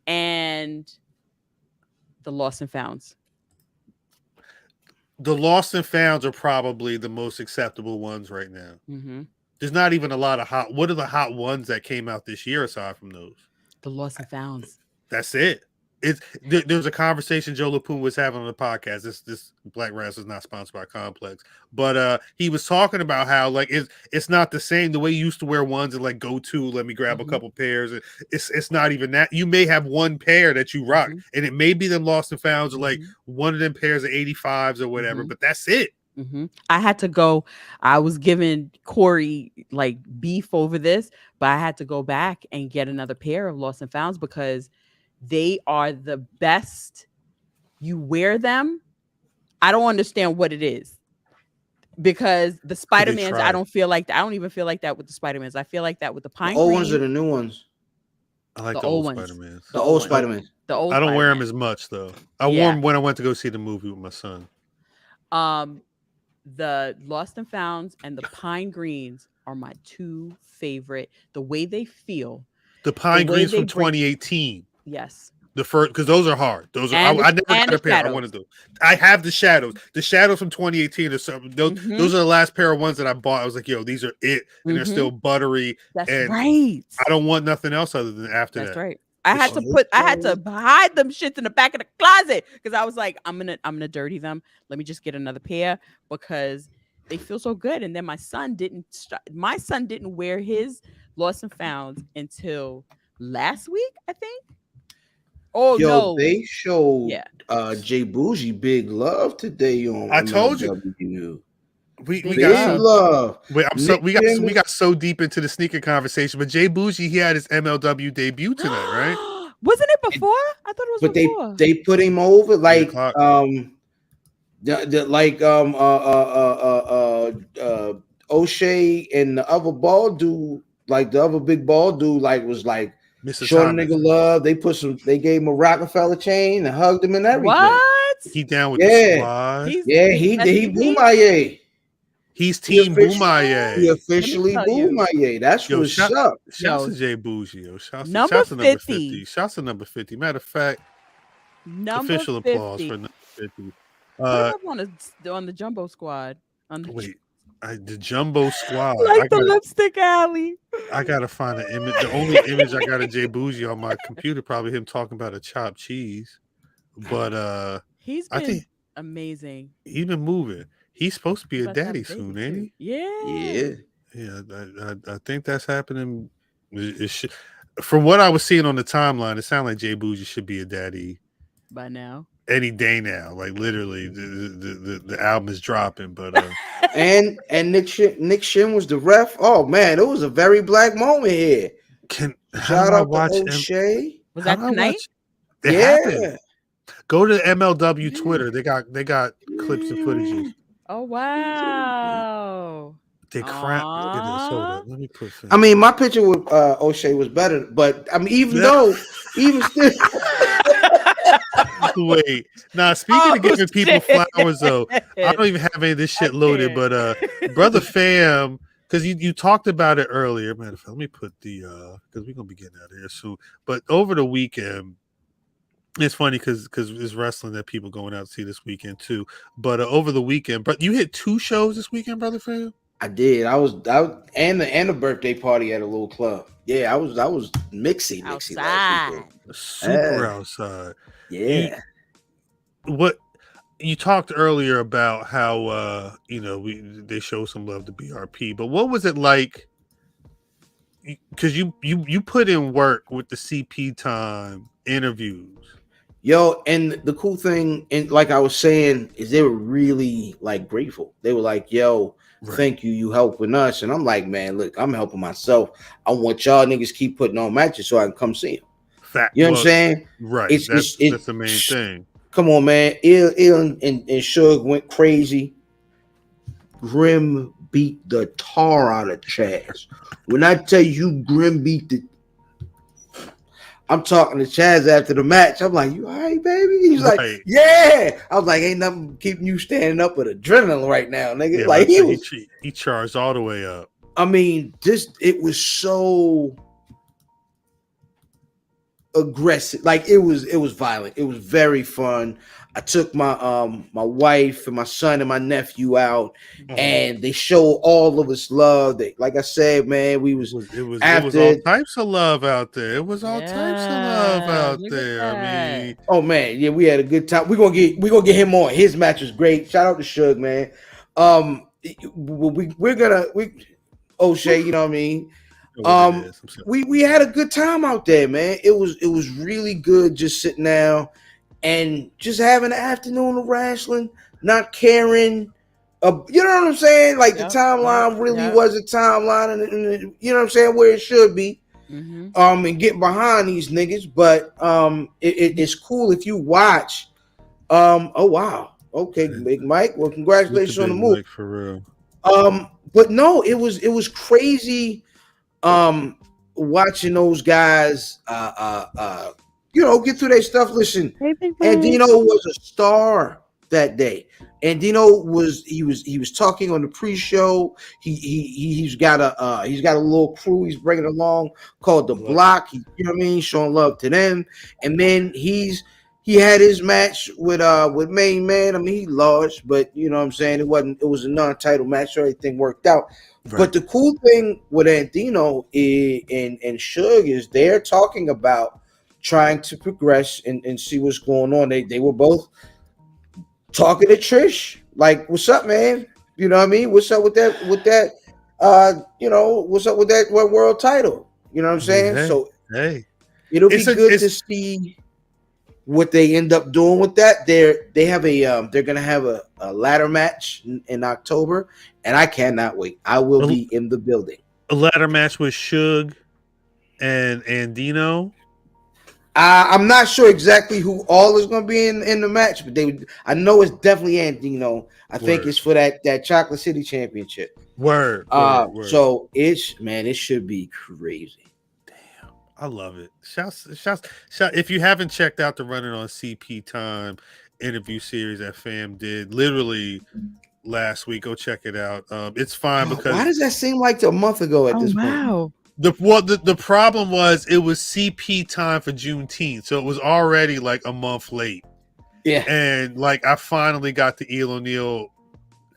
and the Lost and Founds. The Lost and Founds are probably the most acceptable ones right now. Mm-hmm. There's not even a lot of hot. What are the hot ones that came out this year aside from those? The Lost and Founds. That's it. There was a conversation Joe LaPuma was having on the podcast. This Black Rasslin is not sponsored by Complex, but he was talking about how like it's not the same the way you used to wear ones and like go to let me grab a couple pairs. It's not even that. You may have one pair that you rock, and it may be them Lost and Founds or like one of them pairs of 85s or whatever, but that's it. I had to go. I was giving Corey like beef over this, but I had to go back and get another pair of Lost and Founds because they are the best. You wear them. I don't understand what it is because the Spider-Mans, I don't feel like that. I don't even feel like that with the Spider-Mans. I feel like that with the Pine The old Green. ones are the new ones. I like The the old old ones. Spider-Mans. The old Spider-Man. The old. I don't wear them Spider-Man. as much though. I wore them when I went to go see the movie with my son. The Lost and Founds and the Pine Greens are my two favorite. The way they feel. The Pine The way Greens they from bring- 2018. Yes. The first, because those are hard. Those are. I And never the got a pair. I shadows. wanted to. I have the shadows. The shadows from 2018 or something. Those are the last pair of ones that I bought. I was like, yo, these are it, and they're still buttery. That's and right. I don't want nothing else other than after That's that. right. I had to hide them shits in the back of the closet because I was like, I'm gonna dirty them. Let me just get another pair because they feel so good. And then my son didn't wear his Lost and Founds until last week, I think. Oh no! They showed Jay Bougie big love today on. I told you. you. We Big got love. Wait, we got so deep into the sneaker conversation, but Jay Bougie, he had his MLW debut tonight, right? Wasn't it before? I thought it was before. They put him over like O'Shea and the other bald dude, like the other big bald dude, like was like Mr. showing Thomas. nigga love. They gave him a Rockefeller chain and hugged him and everything. What? He down with the squad. He Boomaye. He's team Boomaye. He officially Boomaye. That's what's up. Shouts to Jay Bougie. Shouts number to number 50. Shouts to number 50. Matter of fact, official applause for number 50. Put him up on the jumbo squad. On the Wait, the Jumbo Squad. like the lipstick alley. I gotta find an image. The only image I got of Jay Bougie on my computer, probably him talking about a chopped cheese. But He's I been think amazing. he's been moving. He's supposed to be He's a about to have daddy baby soon, too. ain't he? Yeah. Yeah. Yeah, I think that's happening. From what I was seeing on the timeline, it sounded like Jay Bougie should be a daddy By now. any day now. Like literally, the album is dropping. But And Nick Shin was the ref. Oh man, it was a very black moment here. Shout out to O'Shea. Was that tonight? It Yeah. happened. Go to MLW Twitter. They got clips and footages. Oh wow. They crap. Look at this. Hold Aw. up. Let me put. I mean, my picture with O'Shea was better, but I mean, even still. Wait. Now, speaking of giving people flowers, though, I don't even have any of this shit loaded. But Brother Fam, because you talked about it earlier. Matter of fact, let me put the because we're gonna be getting out of here soon. But over the weekend, it's funny because it's wrestling that people going out to see this weekend too. But over the weekend, but you hit 2 shows this weekend, Brother Fam. I did. I was and the birthday party at a little club. Yeah, I was mixy last Outside. weekend. Super outside. Yeah. What you talked earlier about how they show some love to BRP, but what was it like? Because you put in work with the CP Time interviews. Yo, and the cool thing, and like I was saying, is they were really like grateful. They were like, "Yo, thank you, you helping us." And I'm like, "Man, look, I'm helping myself. I want y'all niggas keep putting on matches so I can come see them." Fact. You know what I'm saying? Right. That's the main thing. Come on, man. Ill and Suge went crazy. Grim beat the tar out of Chaz. When I tell you Grim beat the, I'm talking to Chaz after the match. I'm like, "You all right, baby?" He's like, "Yeah." I was like, "Ain't nothing keeping you standing up with adrenaline right now, nigga." Yeah, like he charged all the way up. I mean, it was so aggressive. Like it was violent. It was very fun. I took my my wife and my son and my nephew out, and they showed all of us love. They, like I said, man, it was all types of love out there. It was all types of love out there. I mean, oh man, yeah, we had a good time. We're gonna get him on. His match was great. Shout out to Suge, man. We O'Shea, you know what I mean? We had a good time out there, man. It was really good just sitting down and just having an afternoon of wrestling, not caring. You know what I'm saying? Like the timeline really was a timeline, and you know what I'm saying, where it should be. And getting behind these niggas, but it's cool if you watch. Oh wow, okay, Big Mike. Well, congratulations on the move. Mike, for real. But no, it was crazy. Watching those guys, get through their stuff. Listen, Andino was a star that day. Andino was talking on the pre-show. He's got a little crew he's bringing along called the Block. You know what I mean, showing love to them. And then he had his match with Main Man. I mean, he lost, but you know what I'm saying, it was a non-title match, so everything worked out. Right. But the cool thing with Andino and Suge is they're talking about trying to progress and see what's going on. They were both talking to Trish, like, "What's up, man? You know what I mean? What's up with that? What's up with that world title? You know what I'm saying?" It'll be good to see what they end up doing with that. They're gonna have a ladder match in October, and I cannot wait. I will be in the building. A ladder match with Suge and Andino. I'm not sure exactly who all is going to be in the match, but I know it's definitely Andino. I think it's for that Chocolate City Championship. Word. So it should be crazy. Damn, I love it. Shouts. If you haven't checked out the Running on CP Time interview series that Fam did literally last week, go check it out. It's fine because why does that seem like a month ago at this point? Wow. The problem was it was CP Time for Juneteenth, so it was already like a month late. Yeah, and like I finally got the Eel O'Neill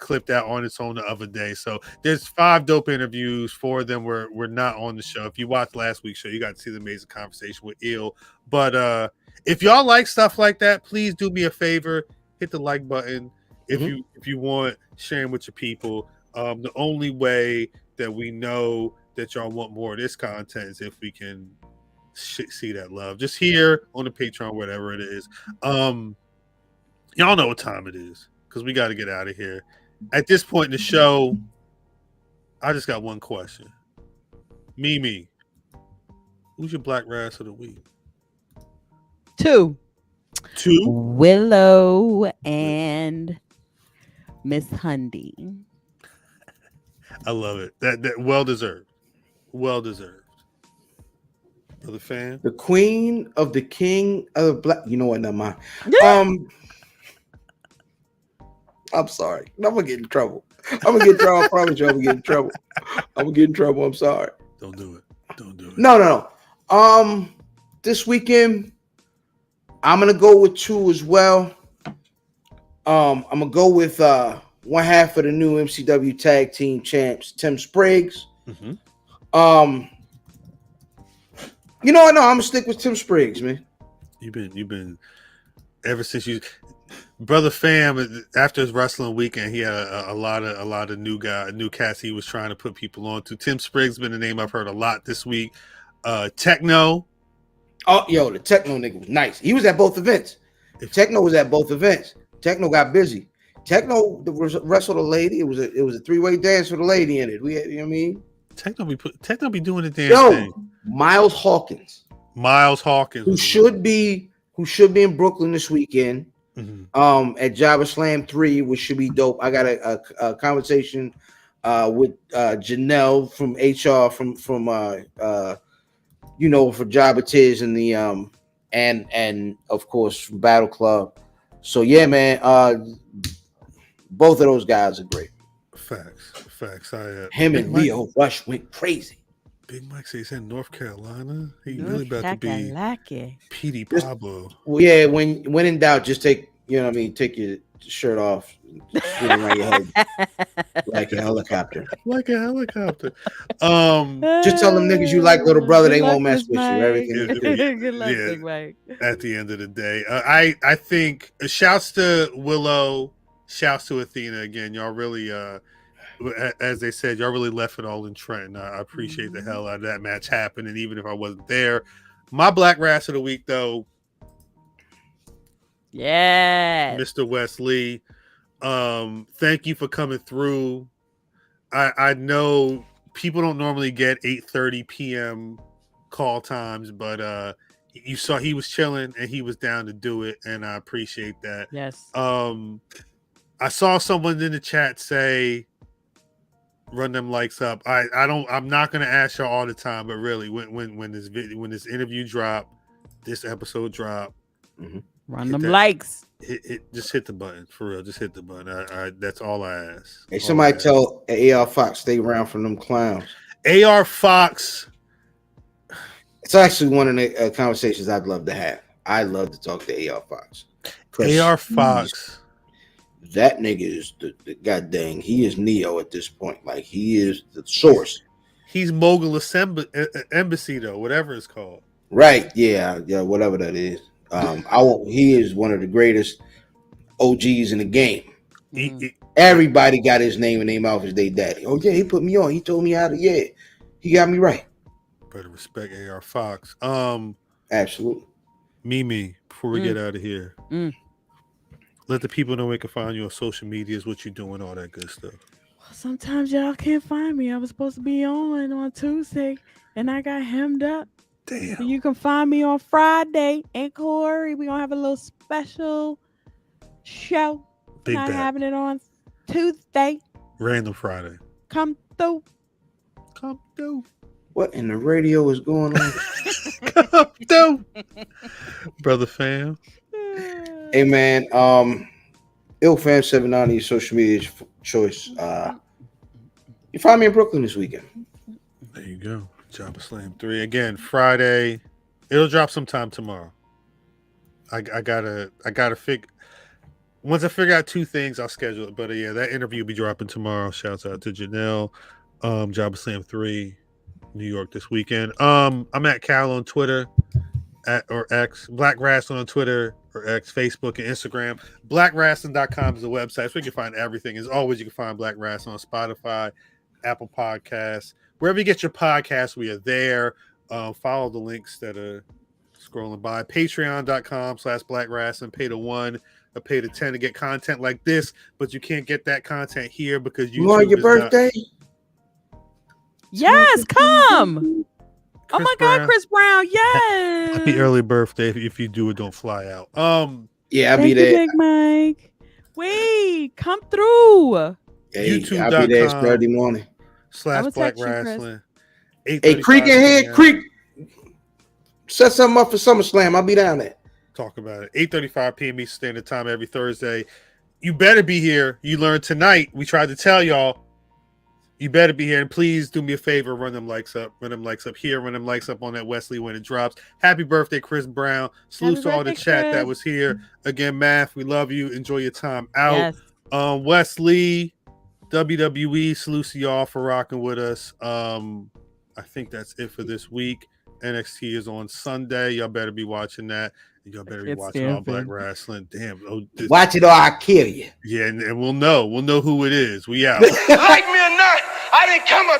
clipped out on its own the other day. So there's 5 dope interviews. 4 of them were not on the show. If you watched last week's show, you got to see the amazing conversation with Il. But if y'all like stuff like that, please do me a favor, hit the like button. If you want, sharing with your people. The only way that we know that y'all want more of this content is if we can see that love just here on the Patreon, whatever it is. Y'all know what time it is because we got to get out of here. At this point in the show, I just got one question. Mimi, who's your Black Rass of the week? 2. 2? Willow and Miss Hundy. I love it. That well deserved. Well deserved. Brother Fan. The queen of the king of the black. You know what? Never mind. I'm sorry. I'm gonna get in trouble. I'm gonna get in trouble. I promise you, I'm gonna get in trouble. I'm gonna get in trouble. I'm sorry. Don't do it. Don't do it. No. This weekend, I'm gonna go with 2 as well. I'm gonna go with one half of the new MCW Tag Team Champs, Tim Spriggs. Mm-hmm. You know what? No, I'm gonna stick with Tim Spriggs, man. You've been ever since you. Brother Fam, after his wrestling weekend, he had a lot of new cats he was trying to put people on to. Tim Spriggs been the name I've heard a lot this week. Techno. Oh, yo, the Techno nigga was nice. He was at both events. Techno was at both events. Techno got busy. Techno wrestled a lady. It was a 3-way dance with a lady in it. You know what I mean? Techno be doing the damn thing. Miles Hawkins, who should be in Brooklyn this weekend. Mm-hmm. At Jabba Slam 3, which should be dope. I got a conversation with Janelle from HR from for Jabba Tiz and the and of course from Battle Club. So yeah, man, both of those guys are great. Facts. Him and Leo Rush went crazy. Big Mike says he's in North Carolina. He really about to be Petey Pablo. Well, yeah, when in doubt, just take take your shirt off, spin around your head like a helicopter. Like a helicopter. Just tell them niggas you like little brother, they won't mess with you. Everything. Good luck, Big Mike. At the end of the day, I think shouts to Willow, shouts to Athena again. Y'all really as they said, y'all really left it all in Trenton. I appreciate the hell out of that match happening, even if I wasn't there. My Black Rass of the week, though, Mr. Wes Lee. Thank you for coming through. I know people don't normally get 8:30 p.m. call times, but you saw he was chilling and he was down to do it, and I appreciate that. Yes. I saw someone in the chat say, "Run them likes up." I'm not gonna ask y'all all the time, but really, when this interview drop, this episode drop, run them likes. Just hit the button for real. Just hit the button. That's all I ask. Hey, somebody tell AR Fox stay around from them clowns. AR Fox. It's actually one of the conversations I'd love to have. I love to talk to AR Fox. AR Fox. That nigga is the god dang. He is Neo at this point. Like, he is the source. He's Mogul Embassy though, whatever it's called. Right? Yeah, whatever that is. He is one of the greatest OGs in the game. Everybody got his name and name off his day daddy. Oh yeah, he put me on. He told me how to. Yeah, he got me right. Better respect AR Fox. Absolutely. Mimi, before we get out of here, let the people know where they can find you on social medias, what you're doing, all that good stuff. Well, sometimes y'all can't find me. I was supposed to be on Tuesday, and I got hemmed up. Damn. So you can find me on Friday and Corey. We're gonna have a little special show. Big Not bet. having it on Tuesday. Random Friday. Come through. What in the radio is going on? Come through. Brother Fam. Hey man, IlFam790 social media choice. You find me in Brooklyn this weekend. There you go. Jabba Slam 3 again Friday. It'll drop sometime tomorrow. I gotta figure. Once I figure out 2 things, I'll schedule it. But yeah, that interview will be dropping tomorrow. Shouts out to Janelle. Jabba Slam 3, New York this weekend. I'm at Cal on Twitter or X, Black Rasslin on Twitter or X, Facebook, and Instagram. BlackRasslin.com is the website, so you can find everything. As always, you can find Black Rasslin on Spotify, Apple Podcasts, wherever you get your podcasts, we are there. Follow the links that are scrolling by. Patreon.com/Black Rasslin. Pay the $1 or pay the $10 to get content like this, but you can't get that content here because You want your birthday? Yes, come. Oh my God, Brown. Chris Brown. Yes. Happy early birthday. If you do it, don't fly out. Yeah, I'll Thank be you, there. Big Mike. Wait, come through. Hey, YouTube.com. I'll be there Saturday morning. I will /Black text you, Chris. Rasslin. Hey, Creek in here. Creek. Set something up for SummerSlam. I'll be down there. Talk about it. 8:35 p.m. Eastern Standard Time every Thursday. You better be here. You learned tonight. We tried to tell y'all. You better be here. And please do me a favor. Run them likes up. Run them likes up here. Run them likes up on that Wesley when it drops. Happy birthday, Chris Brown. Salute to all the chat Chris. that was here. Again, Math, we love you. Enjoy your time out. Yes. Wes Lee, WWE. Salute to y'all for rocking with us. I think that's it for this week. NXT is on Sunday. Y'all better be watching that. Y'all better be watching all Black Rasslin. Damn. Watch it or I'll kill you. Yeah, and we'll know. We'll know who it is. We out. Like me or not, I didn't come